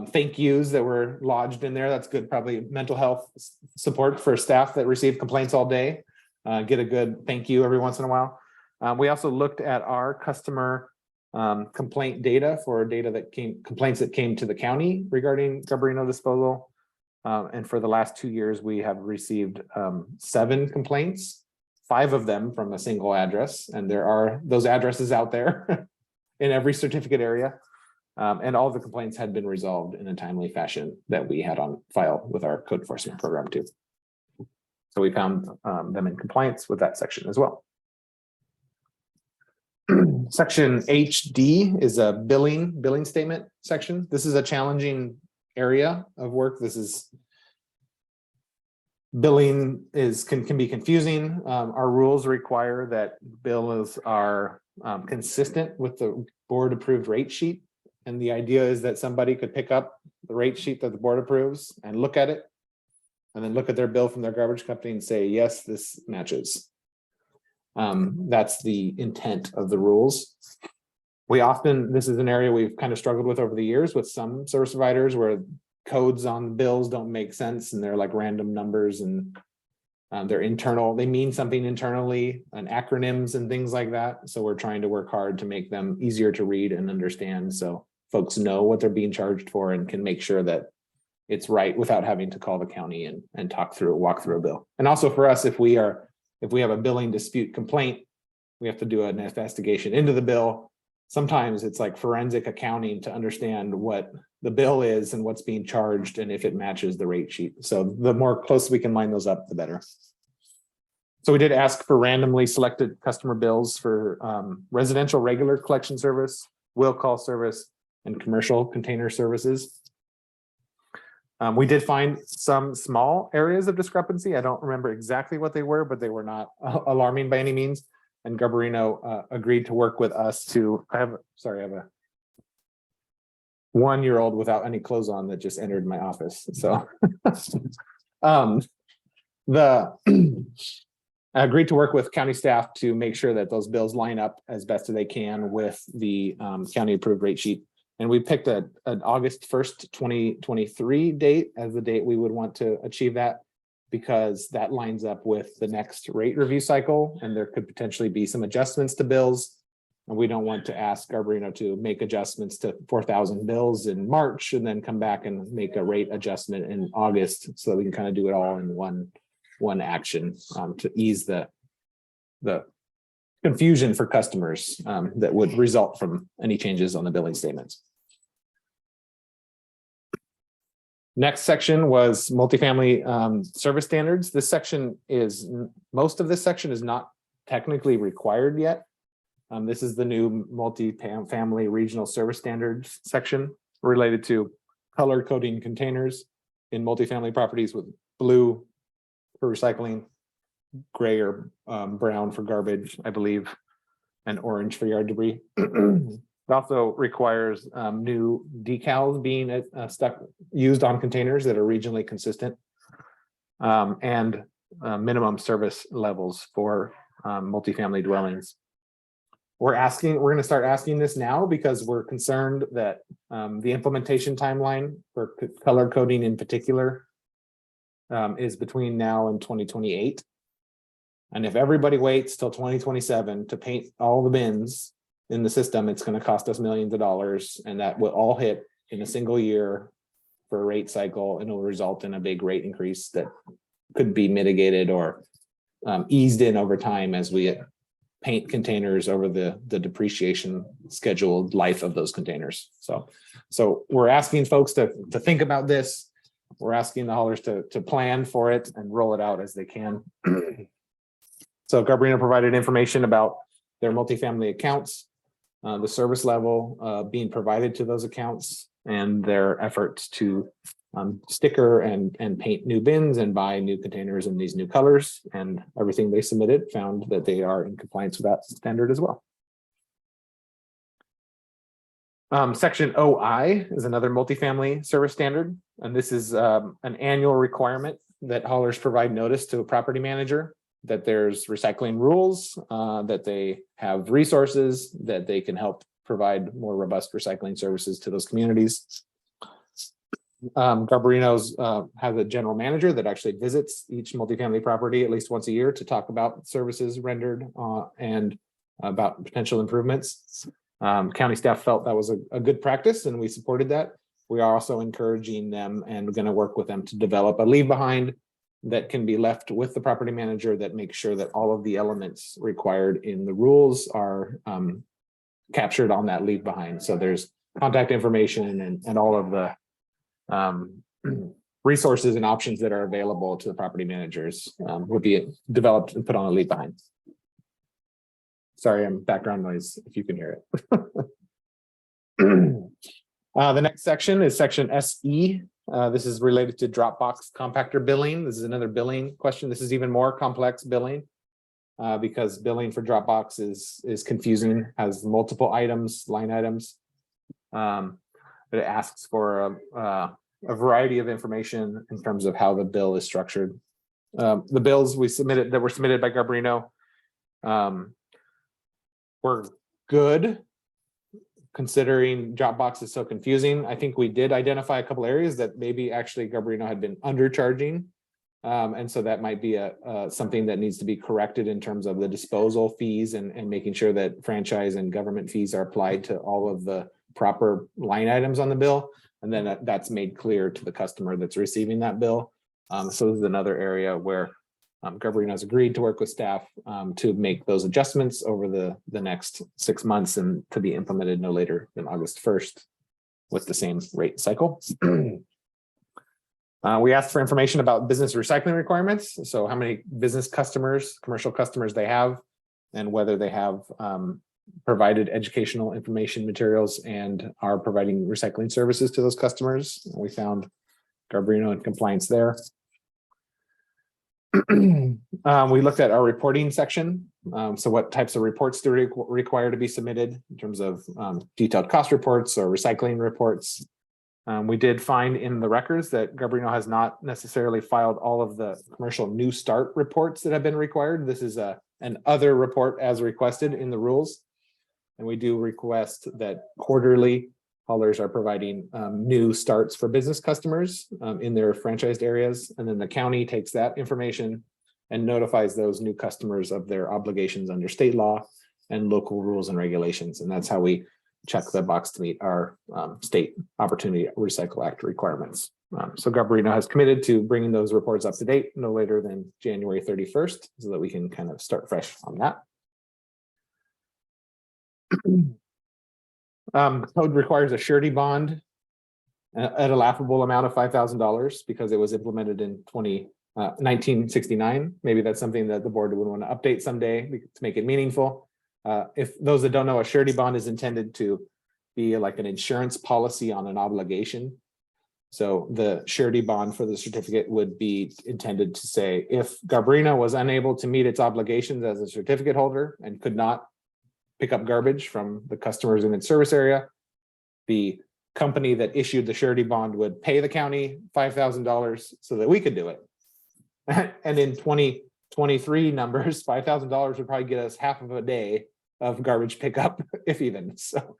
thank yous that were lodged in there. That's good, probably mental health support for staff that receive complaints all day. Get a good thank you every once in a while. We also looked at our customer complaint data for complaints that came to the county regarding Garbarino disposal. And for the last 2 years, we have received 7 complaints, 5 of them from a single address. And there are those addresses out there in every certificate area. And all the complaints had been resolved in a timely fashion that we had on file with our code enforcement program too. So we found them in compliance with that section as well. Section HD is a billing statement section. This is a challenging area of work. Billing can be confusing. Our rules require that bills are consistent with the board approved rate sheet. And the idea is that somebody could pick up the rate sheet that the board approves and look at it, and then look at their bill from their garbage company and say, yes, this matches. That's the intent of the rules. This is an area we've kind of struggled with over the years with some service providers where codes on bills don't make sense and they're like random numbers and they're internal. They mean something internally, and acronyms and things like that. So we're trying to work hard to make them easier to read and understand, so folks know what they're being charged for and can make sure that it's right without having to call the county and walk through a bill. And also for us, if we have a billing dispute complaint, we have to do an investigation into the bill. Sometimes it's like forensic accounting to understand what the bill is and what's being charged and if it matches the rate sheet. So the more close we can line those up, the better. So we did ask for randomly selected customer bills for residential regular collection service, will call service, and commercial container services. We did find some small areas of discrepancy. I don't remember exactly what they were, but they were not alarming by any means. And Garbarino agreed to work with us to, I have a 1-year-old without any clothes on that just entered my office. So I agreed to work with county staff to make sure that those bills line up as best as they can with the county approved rate sheet. And we picked an August 1st, 2023 date as the date we would want to achieve that, because that lines up with the next rate review cycle, and there could potentially be some adjustments to bills. And we don't want to ask Garbarino to make adjustments to 4,000 bills in March and then come back and make a rate adjustment in August, so that we can kind of do it all in one action to ease the confusion for customers that would result from any changes on the billing statements. Next section was multifamily service standards. This section is, most of this section is not technically required yet. This is the new multi-family regional service standards section related to color coding containers in multifamily properties with blue for recycling, gray or brown for garbage, I believe, and orange for yard debris. It also requires new decals being used on containers that are regionally consistent, and minimum service levels for multifamily dwellings. We're going to start asking this now because we're concerned that the implementation timeline for color coding in particular is between now and 2028. And if everybody waits till 2027 to paint all the bins in the system, it's going to cost us millions of dollars, and that will all hit in a single year for a rate cycle, and it will result in a big rate increase that could be mitigated or eased in over time as we paint containers over the depreciation scheduled life of those containers. So we're asking folks to think about this. We're asking the haulers to plan for it and roll it out as they can. So Garbarino provided information about their multifamily accounts, the service level being provided to those accounts, and their efforts to sticker and paint new bins and buy new containers in these new colors, and everything they submitted found that they are in compliance with that standard as well. Section OI is another multifamily service standard, and this is an annual requirement that haulers provide notice to a property manager that there's recycling rules, that they have resources, that they can help provide more robust recycling services to those communities. Garbarino's has a general manager that actually visits each multifamily property at least once a year to talk about services rendered and about potential improvements. County staff felt that was a good practice, and we supported that. We are also encouraging them and going to work with them to develop a leave behind that can be left with the property manager that makes sure that all of the elements required in the rules are captured on that leave behind. So there's contact information and all of the resources and options that are available to the property managers would be developed and put on a leave behind. Sorry, I'm background noise if you can hear it. The next section is section SE. This is related to Dropbox compactor billing. This is another billing question. This is even more complex billing because billing for Dropbox is confusing, has multiple items, line items. It asks for a variety of information in terms of how the bill is structured. The bills we submitted that were submitted by Garbarino were good, considering Dropbox is so confusing. I think we did identify a couple areas that maybe actually Garbarino had been undercharging. And so that might be something that needs to be corrected in terms of the disposal fees and making sure that franchise and government fees are applied to all of the proper line items on the bill. And then that's made clear to the customer that's receiving that bill. So this is another area where Garbarino has agreed to work with staff to make those adjustments over the next 6 months and to be implemented no later than August 1st with the same rate cycle. We asked for information about business recycling requirements. So how many business customers, commercial customers they have, and whether they have provided educational information materials and are providing recycling services to those customers. We found Garbarino in compliance there. We looked at our reporting section. So what types of reports do we require to be submitted in terms of detailed cost reports or recycling reports? We did find in the records that Garbarino has not necessarily filed all of the commercial new start reports that have been required. This is an other report as requested in the rules. And we do request that quarterly haulers are providing new starts for business customers in their franchised areas. And then the county takes that information and notifies those new customers of their obligations under state law and local rules and regulations. And that's how we check the box to meet our state Opportunity Recycle Act requirements. So Garbarino has committed to bringing those reports up to date no later than January 31st so that we can kind of start fresh on that. Code requires a surety bond at a laughable amount of $5,000 because it was implemented in 1969. Maybe that's something that the board would want to update someday to make it meaningful. If those that don't know, a surety bond is intended to be like an insurance policy on an obligation. So the surety bond for the certificate would be intended to say, if Garbarino was unable to meet its obligations as a certificate holder and could not pick up garbage from the customers in its service area, the company that issued the surety bond would pay the county $5,000 so that we could do it. And in 2023 numbers, $5,000 would probably get us half of a day of garbage pickup, if even. So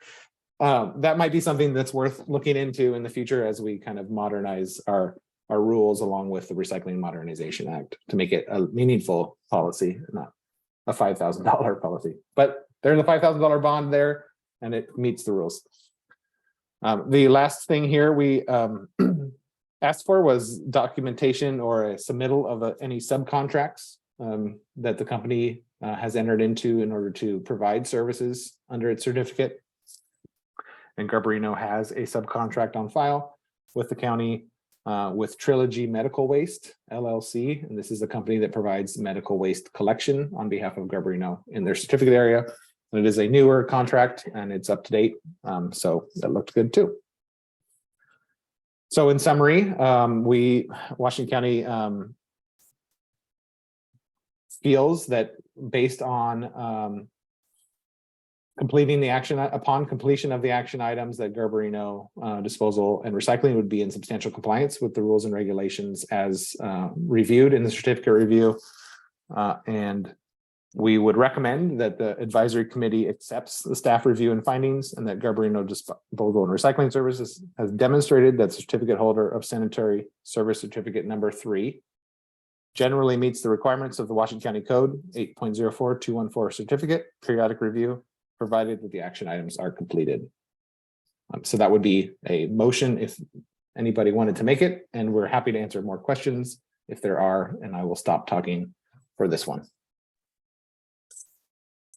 that might be something that's worth looking into in the future as we kind of modernize our rules along with the Recycling Modernization Act to make it a meaningful policy, not a $5,000 policy. But there's a $5,000 bond there and it meets the rules. The last thing here we asked for was documentation or a submittal of any subcontracts that the company has entered into in order to provide services under its certificate. And Garbarino has a subcontract on file with the county with Trilogy Medical Waste LLC. And this is the company that provides medical waste collection on behalf of Garbarino in their certificate area. And it is a newer contract and it's up to date. So that looked good too. So in summary, Washington County feels that based on completing the action, upon completion of the action items, that Garbarino disposal and recycling would be in substantial compliance with the rules and regulations as reviewed in the certificate review. And we would recommend that the advisory committee accepts the staff review and findings, and that Garbarino Disposal and Recycling Services has demonstrated that certificate holder of sanitary service certificate number 3 generally meets the requirements of the Washington County Code 8.04.214 certificate periodic review, provided that the action items are completed. So that would be a motion if anybody wanted to make it, and we're happy to answer more questions if there are, and I will stop talking for this one.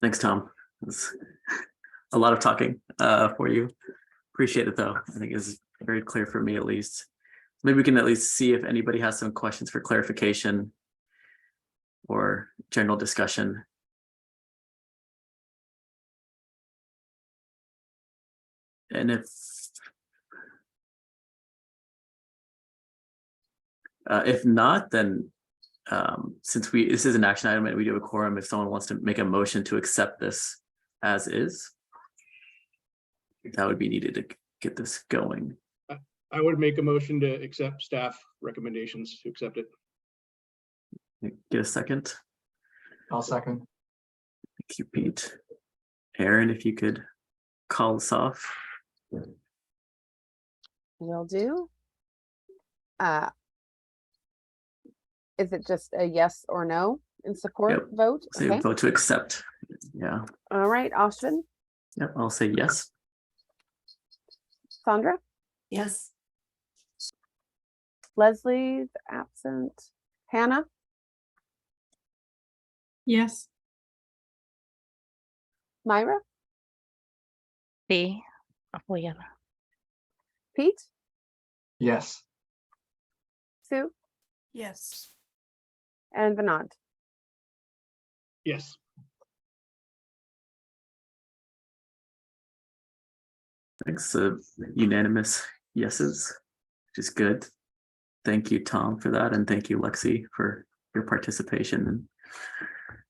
Thanks, Tom. That's a lot of talking for you. Appreciate it though. I think it's very clear for me at least. Maybe we can at least see if anybody has some questions for clarification or general discussion. And if not, then since this is an action item and we do a quorum, if someone wants to make a motion to accept this as is, that would be needed to get this going. I would make a motion to accept staff recommendations to accept it. Get a second. I'll second. Thank you, Pete. Aaron, if you could call us off. Will do. Is it just a yes or no in support Yep. vote? So Okay. vote to accept. Yeah. All right, Austin, Yep. I'll say yes. Sandra, Yes. Leslie's absent. Hannah, Yes. Myra, Sí, apoyada. Pete, Yes. Sue, Yes. and Vinod. Yes. Thanks. Unanimous yeses, which is good. Thank you, Tom, for that, and thank you, Lexi, for your participation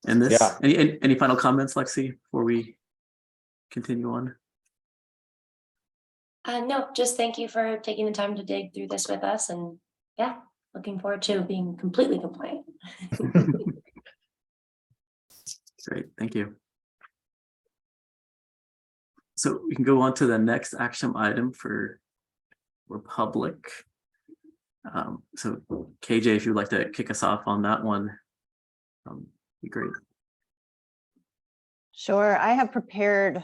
in this. Yeah. Any final comments, Lexi, before we continue on? No, just thank you for taking the time to dig through this with us, and yeah, looking forward to being completely compliant. Great, thank you. So we can go on to the next action item for public. So KJ, if you'd like to kick us off on that one, be great. Sure, I have prepared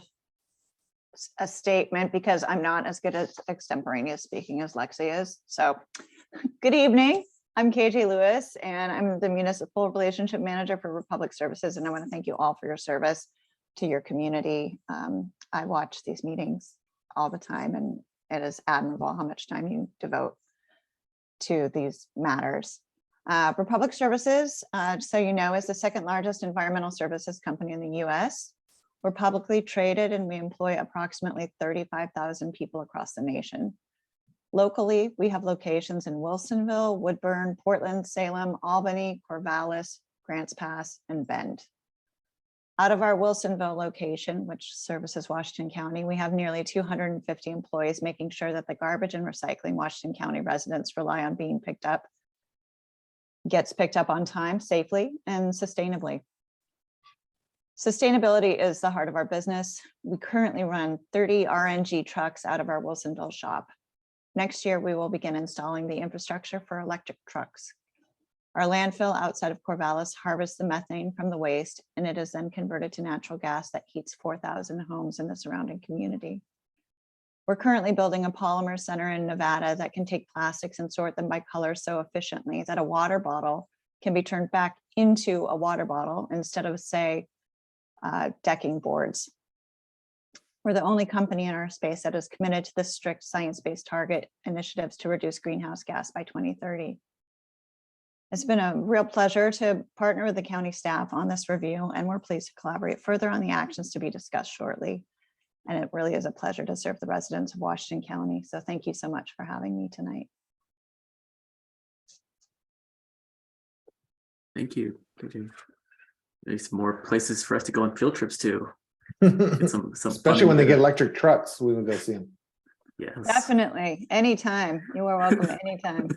a statement because I'm not as good at extemporaneous speaking as Lexi is. So, good evening. I'm KJ Lewis, and I'm the Municipal Relationship Manager for Republic Services, and I want to thank you all for your service. to your community. I watch these meetings all the time, and it is admirable how much time you devote to these matters. Republic Services, so you know, is the second largest environmental services company in the US. We're publicly traded and we employ approximately 35,000 people across the nation. Locally, we have locations in Wilsonville, Woodburn, Portland, Salem, Albany, Corvallis, Grants Pass, and Bend. Out of our Wilsonville location, which services Washington County, we have nearly 250 employees, making sure that the garbage and recycling Washington County residents rely on being picked up, gets picked up on time, safely, and sustainably. Sustainability is the heart of our business. We currently run 30 RNG trucks out of our Wilsonville shop. Next year, we will begin installing the infrastructure for electric trucks. Our landfill outside of Corvallis harvests the methane from the waste, and it is then converted to natural gas that heats 4,000 homes in the surrounding community. We're currently building a polymer center in Nevada that can take plastics and sort them by color so efficiently that a water bottle can be turned back into a water bottle instead of, say, decking boards. We're the only company in our space that is committed to the strict science-based target initiatives to reduce greenhouse gas by 2030. It's been a real pleasure to partner with the county staff on this review, and we're pleased to collaborate further on the actions to be discussed shortly. And it really is a pleasure to serve the residents of Washington County. So thank you so much for having me tonight. Thank you. There's more places for us to go on field trips to. Get some Especially when they get electric trucks, we will go see them. Yes. Definitely, anytime. You are welcome anytime.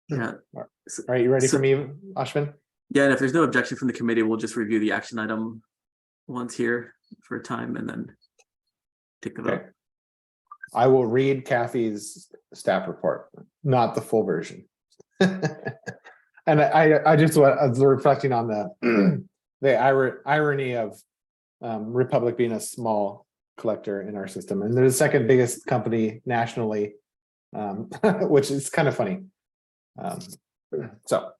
Yeah. All right, you ready So- for me, Ashwin? Yeah, and if there's no objection from the committee, we'll just review the action item ones here for a time and then take the vote. Okay. I will read Kathy's staff report, not the full version. And I just was reflecting on the irony of Republic being a small collector in our system, and they're the second biggest company nationally, which is kind of funny. So,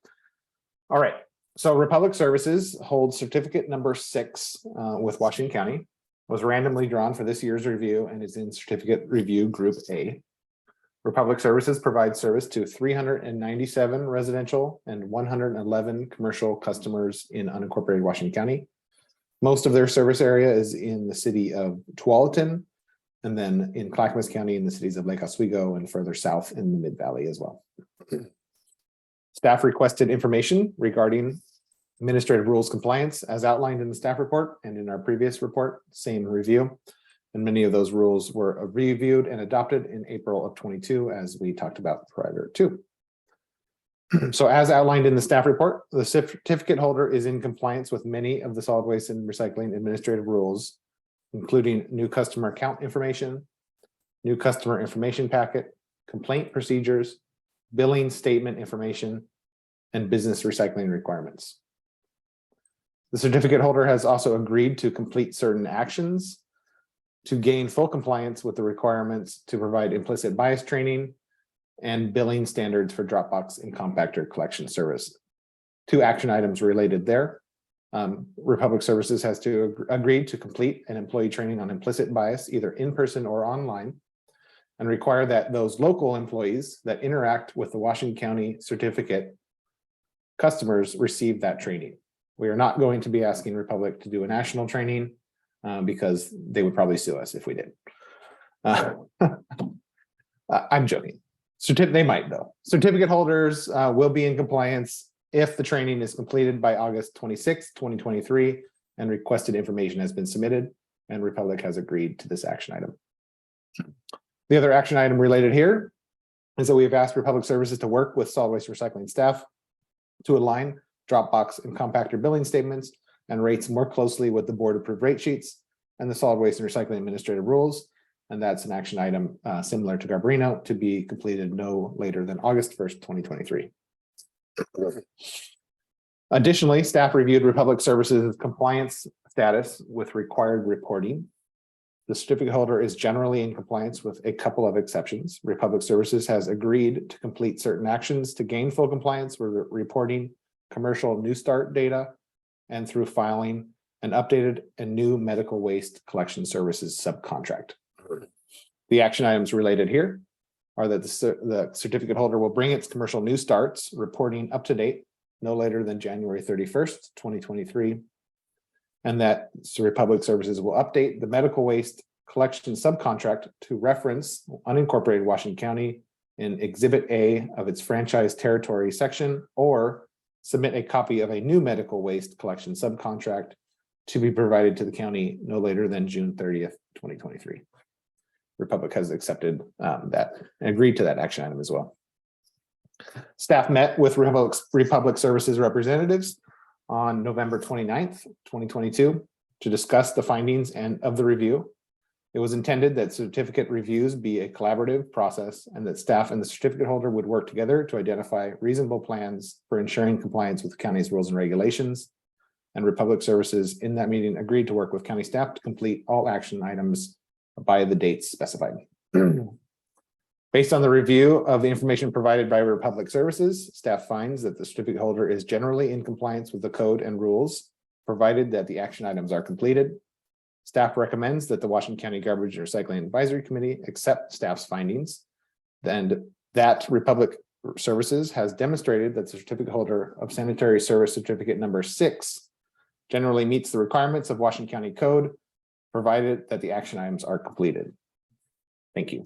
all right. So Republic Services holds certificate number 6 with Washington County, was randomly drawn for this year's review and is in certificate review group A. Republic Services provides service to 397 residential and 111 commercial customers in unincorporated Washington County. Most of their service area is in the city of Tualatin, and then in Clackamas County in the cities of Lake Oswego and further south in the Mid-Valley as well. Staff requested information regarding administrative rules compliance as outlined in the staff report and in our previous report, same review. And many of those rules were reviewed and adopted in April of 22, as we talked about prior to. So as outlined in the staff report, the certificate holder is in compliance with many of the solid waste and recycling administrative rules, including new customer account information, new customer information packet, complaint procedures, billing statement information, and business recycling requirements. The certificate holder has also agreed to complete certain actions to gain full compliance with the requirements to provide implicit bias training and billing standards for Dropbox and compactor collection service. 2 action items related there. Republic Services has to agree to complete an employee training on implicit bias, either in person or online, and require that those local employees that interact with the Washington County certificate customers receive that training. We are not going to be asking Republic to do a national training because they would probably sue us if we did. I'm joking. They might though. Certificate holders will be in compliance if the training is completed by August 26, 2023, and requested information has been submitted, and Republic has agreed to this action item. The other action item related here is that we have asked Republic Services to work with solid waste recycling staff to align Dropbox and compactor billing statements and rates more closely with the board approved rate sheets and the solid waste and recycling administrative rules. And that's an action item similar to Garbarino to be completed no later than August 1st, 2023. Additionally, staff reviewed Republic Services' compliance status with required reporting. The certificate holder is generally in compliance with a couple of exceptions. Republic Services has agreed to complete certain actions to gain full compliance with reporting commercial new start data and through filing an updated and new medical waste collection services subcontract. The action items related here are that the certificate holder will bring its commercial new starts reporting up to date no later than January 31st, 2023. And that Republic Services will update the medical waste collection subcontract to reference unincorporated Washington County in Exhibit A of its franchise territory section, or submit a copy of a new medical waste collection subcontract to be provided to the county no later than June 30th, 2023. Republic has accepted that and agreed to that action item as well. Staff met with Republic Services representatives on November 29th, 2022 to discuss the findings and of the review. It was intended that certificate reviews be a collaborative process and that staff and the certificate holder would work together to identify reasonable plans for ensuring compliance with the county's rules and regulations. And Republic Services in that meeting agreed to work with county staff to complete all action items by the dates specified. Based on the review of the information provided by Republic Services, staff finds that the certificate holder is generally in compliance with the code and rules, provided that the action items are completed. Staff recommends that the Washington County Garbage and Recycling Advisory Committee accept staff's findings, and that Republic Services has demonstrated that the certificate holder of sanitary service certificate number 6 generally meets the requirements of Washington County Code, provided that the action items are completed. Thank you.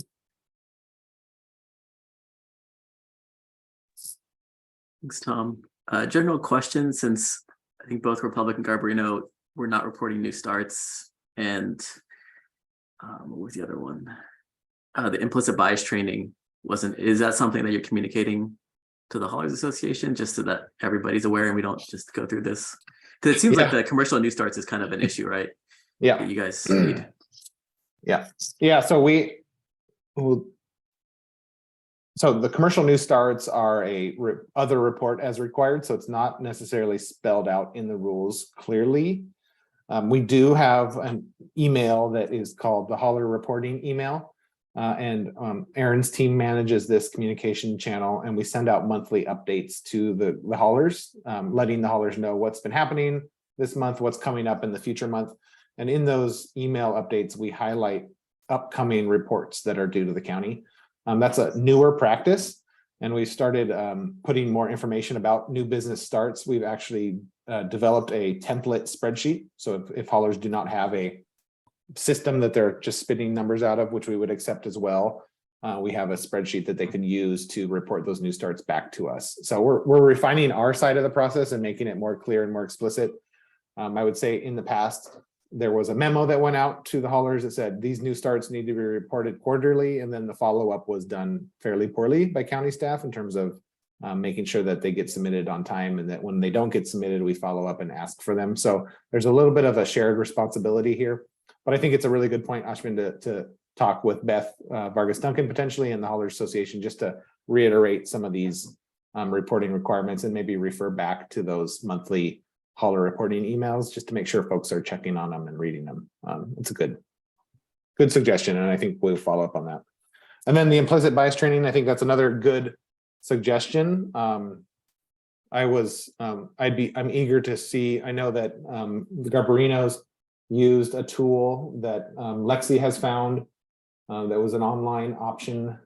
Thanks, Tom. General question, since I think both Republic and Garbarino were not reporting new starts, and what was the other one? The implicit bias training wasn't. Is that something that you're communicating to the Haulers Association just so that everybody's aware and we don't just go through this? Because it seems like the commercial new starts is kind of an issue, right? Yeah. That you guys need. Yeah. So the commercial new starts are a other report as required, so it's not necessarily spelled out in the rules clearly. We do have an email that is called the hauler reporting email, and Aaron's team manages this communication channel, and we send out monthly updates to the haulers, letting the haulers know what's been happening this month, what's coming up in the future month. And in those email updates, we highlight upcoming reports that are due to the county. That's a newer practice, and we started putting more information about new business starts. We've actually developed a template spreadsheet. So if haulers do not have a system that they're just spitting numbers out of, which we would accept as well, we have a spreadsheet that they can use to report those new starts back to us. So we're refining our side of the process and making it more clear and more explicit. I would say in the past, there was a memo that went out to the haulers that said these new starts need to be reported quarterly, and then the follow-up was done fairly poorly by county staff in terms of making sure that they get submitted on time, and that when they don't get submitted, we follow up and ask for them. So there's a little bit of a shared responsibility here, but I think it's a really good point, Ashwin, to talk with Beth Vargas Duncan potentially and the Haulers Association just to reiterate some of these reporting requirements and maybe refer back to those monthly hauler reporting emails just to make sure folks are checking on them and reading them. It's a good suggestion, and I think we'll follow up on that. And then the implicit bias training, I think that's another good suggestion. I'm eager to see. I know that the Garbarinos used a tool that Lexi has found that was an online option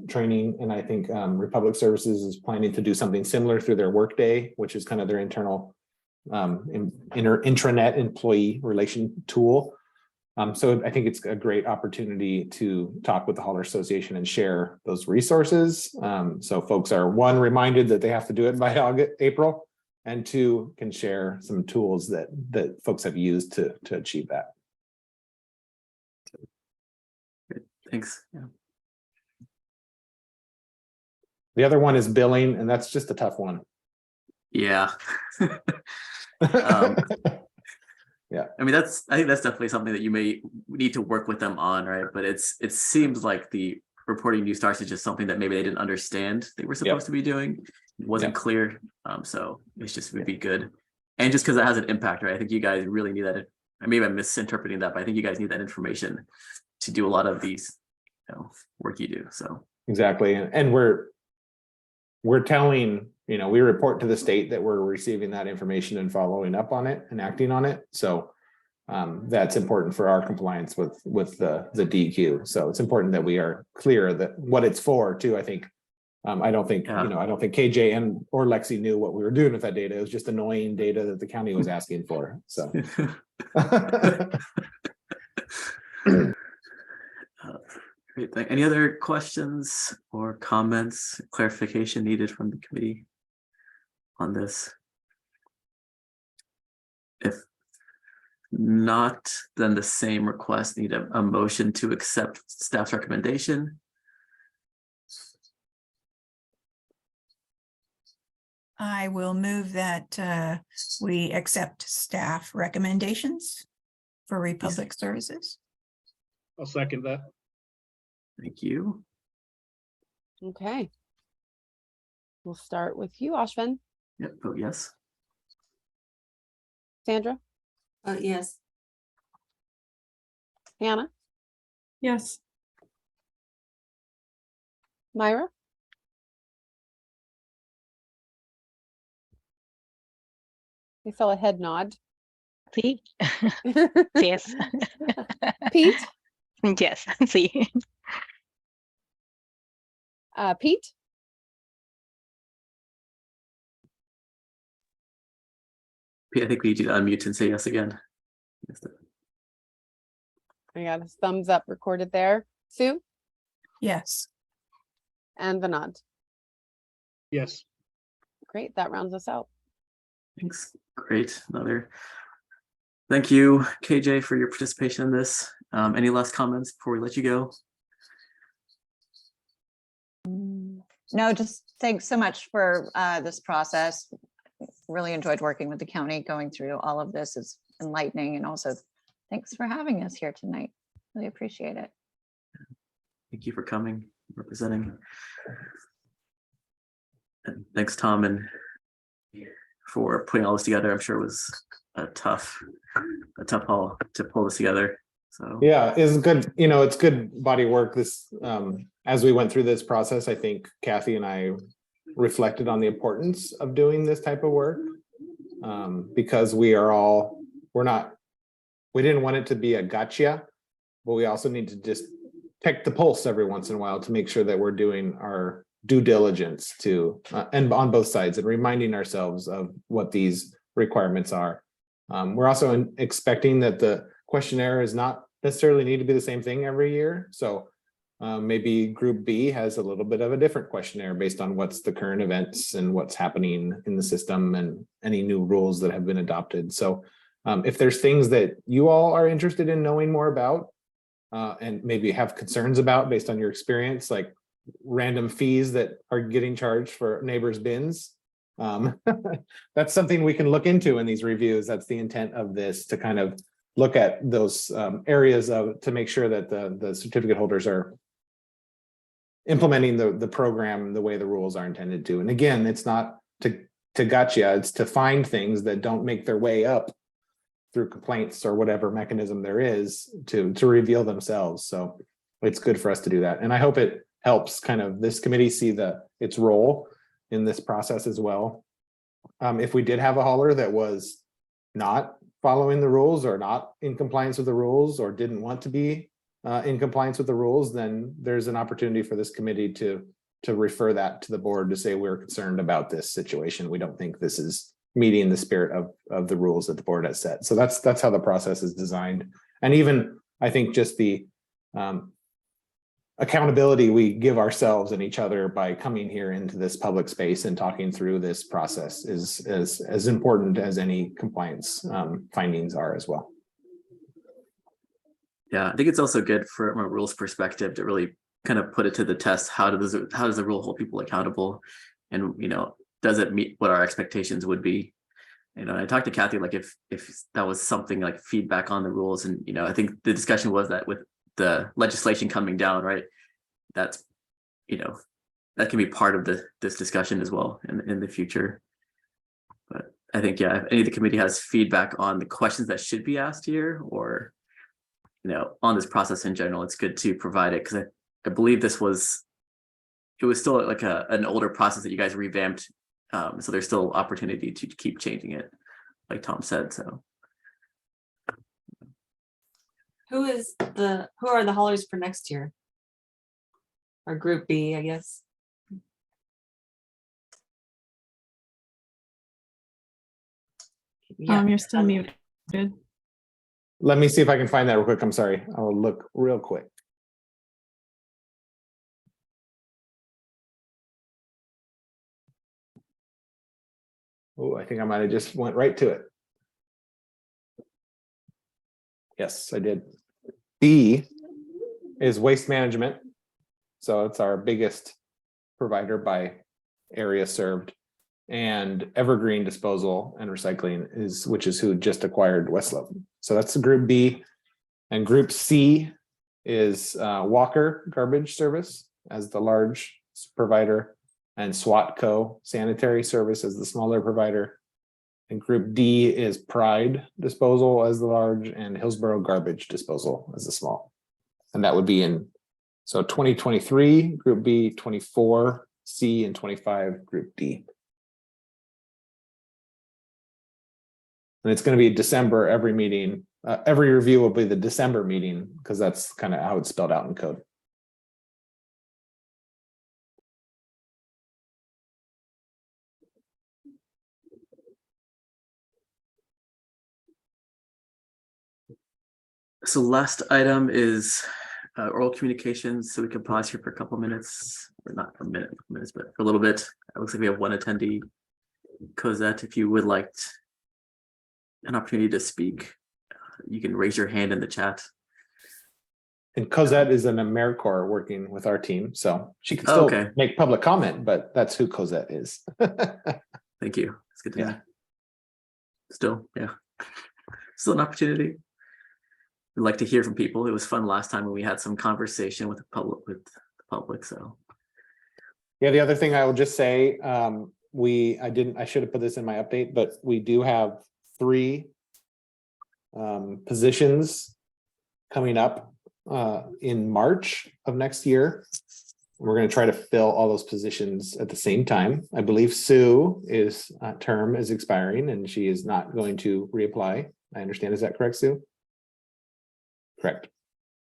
training, and I think Republic Services is planning to do something similar through their Workday, which is kind of their internal intranet employee relation tool. So I think it's a great opportunity to talk with the Hauler Association and share those resources. So folks are, one, reminded that they have to do it by April, and two, can share some tools that folks have used to achieve that. Great. Thanks. Yeah. The other one is billing, and that's just a tough one. Yeah. Yeah. I mean, I think that's definitely something that you may need to work with them on, right? But it seems like the reporting new starts is just something that maybe they didn't understand they were supposed to be doing. It wasn't clear. So it's just would be good. And just because it has an impact, right? I think you guys really need that. Maybe I'm misinterpreting that, but I think you guys need that information to do a lot of these, work you do. So exactly. And we're telling, we report to the state that we're receiving that information and following up on it and acting on it. So that's important for our compliance with the DEQ. So it's important that we are clear that what it's for too. I think I don't think KJ and or Lexi knew what we were doing with that data. It was just annoying data that the county was asking for. So Great. Any other questions or comments, clarification needed from the committee on this? If not, then the same request need a motion to accept staff's recommendation. I will move that we accept staff recommendations for Republic Services. I'll second that. Thank you. Okay. We'll start with you, Ashvin. Yep, vote yes. Sandra, Yes. Hannah, Yes. Myra, I saw a head nod. Sí. Yes. Pete, Yes, sí. Pete, Pete, I think we need you to unmute and say yes again. I got a thumbs up recorded there. Sue Yes. and the nod. Yes. Great, that rounds us out. Thanks. Great. Thank you, KJ, for your participation in this. Any last comments before we let you go? No, just thanks so much for this process. Really enjoyed working with the county, going through all of this is enlightening, and also thanks for having us here tonight. Really appreciate it. Thank you for coming, representing. And thanks, Tom, and for putting all this together. I'm sure it was a tough haul to pull this together. So yeah, it's good. It's good body work. This as we went through this process, I think Kathy and I reflected on the importance of doing this type of work because we didn't want it to be a gotcha, but we also need to just check the pulse every once in a while to make sure that we're doing our due diligence to and on both sides and reminding ourselves of what these requirements are. We're also expecting that the questionnaire is not necessarily need to be the same thing every year. So maybe group B has a little bit of a different questionnaire based on what's the current events and what's happening in the system and any new rules that have been adopted. So if there's things that you all are interested in knowing more about and maybe have concerns about based on your experience, like random fees that are getting charged for neighbors' bins, that's something we can look into in these reviews. That's the intent of this, to kind of look at those areas to make sure that the certificate holders are implementing the program the way the rules are intended to. And again, it's not to gotcha, it's to find things that don't make their way up through complaints or whatever mechanism there is to reveal themselves. So it's good for us to do that. And I hope it helps kind of this committee see its role in this process as well. If we did have a hauler that was not following the rules or not in compliance with the rules or didn't want to be in compliance with the rules, then there's an opportunity for this committee to refer that to the board to say, we're concerned about this situation. We don't think this is meeting the spirit of the rules that the board has set. So that's how the process is designed. And even I think just the accountability we give ourselves and each other by coming here into this public space and talking through this process is as important as any compliance findings are as well. yeah, I think it's also good from a rules perspective to really kind of put it to the test. How does the rule hold people accountable, and does it meet what our expectations would be? I talked to Kathy, like if that was something like feedback on the rules, and I think the discussion was that with the legislation coming down, right, that's that can be part of this discussion as well in the future. But I think, yeah, if any of the committee has feedback on the questions that should be asked here, or on this process in general, it's good to provide it, because I believe this was it was still like an older process that you guys revamped. So there's still opportunity to keep changing it, like Tom said, so. Who are the haulers for next year? Or Group B, I guess. Yeah. You're still muted. Let me see if I can find that real quick. I'm sorry. I'll look real quick. Oh, I think I might have just went right to it. Yes, I did. B is waste management. So it's our biggest provider by area served. And Evergreen Disposal and Recycling which is who just acquired Westlow. So that's the Group B. And Group C is Walker Garbage Service as the large provider, and SWATCO Sanitary Service as the smaller provider. And Group D is Pride Disposal as the large, and Hillsborough Garbage Disposal as the small. And that would be in, so 2023, Group B, 24, C, and 25, Group D. And it's going to be December, every meeting, every review will be the December meeting, because that's kind of how it's spelled out in code. So last item is oral communications. So we can pause here for a couple minutes, or not a minute, minutes, but for a little bit. It looks like we have one attendee. Cosette, if you would like an opportunity to speak, you can raise your hand in the chat. And Cosette is an AmeriCorps working with our team, so she can still make public comment, but that's who Cosette is. Thank you. It's good to know. Still an opportunity. We'd like to hear from people. It was fun last time when we had some conversation with the public. So yeah, the other thing I will just say, I should have put this in my update, but we do have 3 positions coming up in March of next year. We're going to try to fill all those positions at the same time. I believe Sue term is expiring and she is not going to reapply. I understand. Is that correct, Sue? Correct.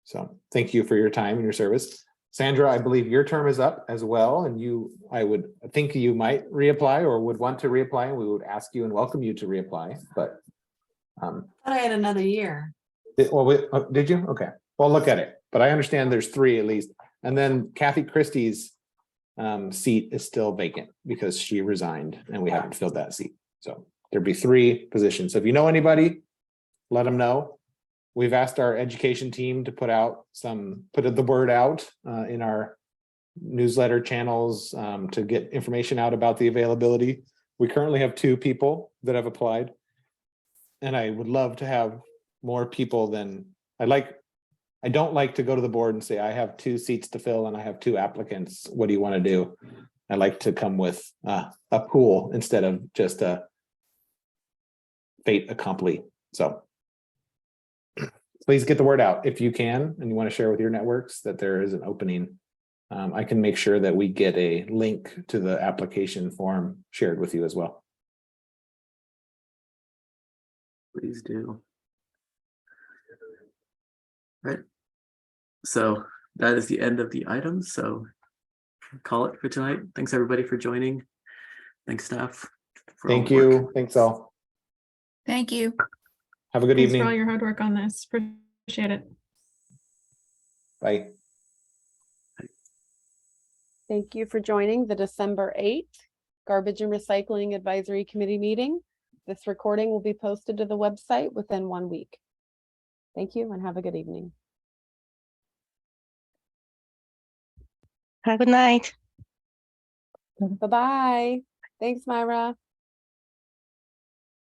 So thank you for your time and your service. Sandra, I believe your term is up as well, and I would think you might reapply or would want to reapply, and we would ask you and welcome you to reapply. But I thought I had another year. Did you? Okay. Well, look at it. But I understand there's 3 at least. And then Kathy Christie's seat is still vacant because she resigned and we haven't filled that seat. So there'd be 3 positions. So if you know anybody, let them know. We've asked our education team to put the word out in our newsletter channels to get information out about the availability. We currently have 2 people that have applied. And I would love to have more people than I don't like to go to the board and say, I have 2 seats to fill and I have 2 applicants. What do you want to do? I like to come with a pool instead of just a fait accompli. So please get the word out if you can, and you want to share with your networks that there is an opening. I can make sure that we get a link to the application form shared with you as well. Please do. Right. So that is the end of the items. So call it for tonight. Thanks everybody for joining. Thanks staff. Thank you. Thanks all. Thank you. Have a good Thanks evening. for all your hard work on this. Appreciate it. Bye. Thank you for joining the December 8th Garbage and Recycling Advisory Committee meeting. This recording will be posted to the website within 1 week. Thank you and have a good evening. Have a good night. Bye-bye. Thanks, Myra.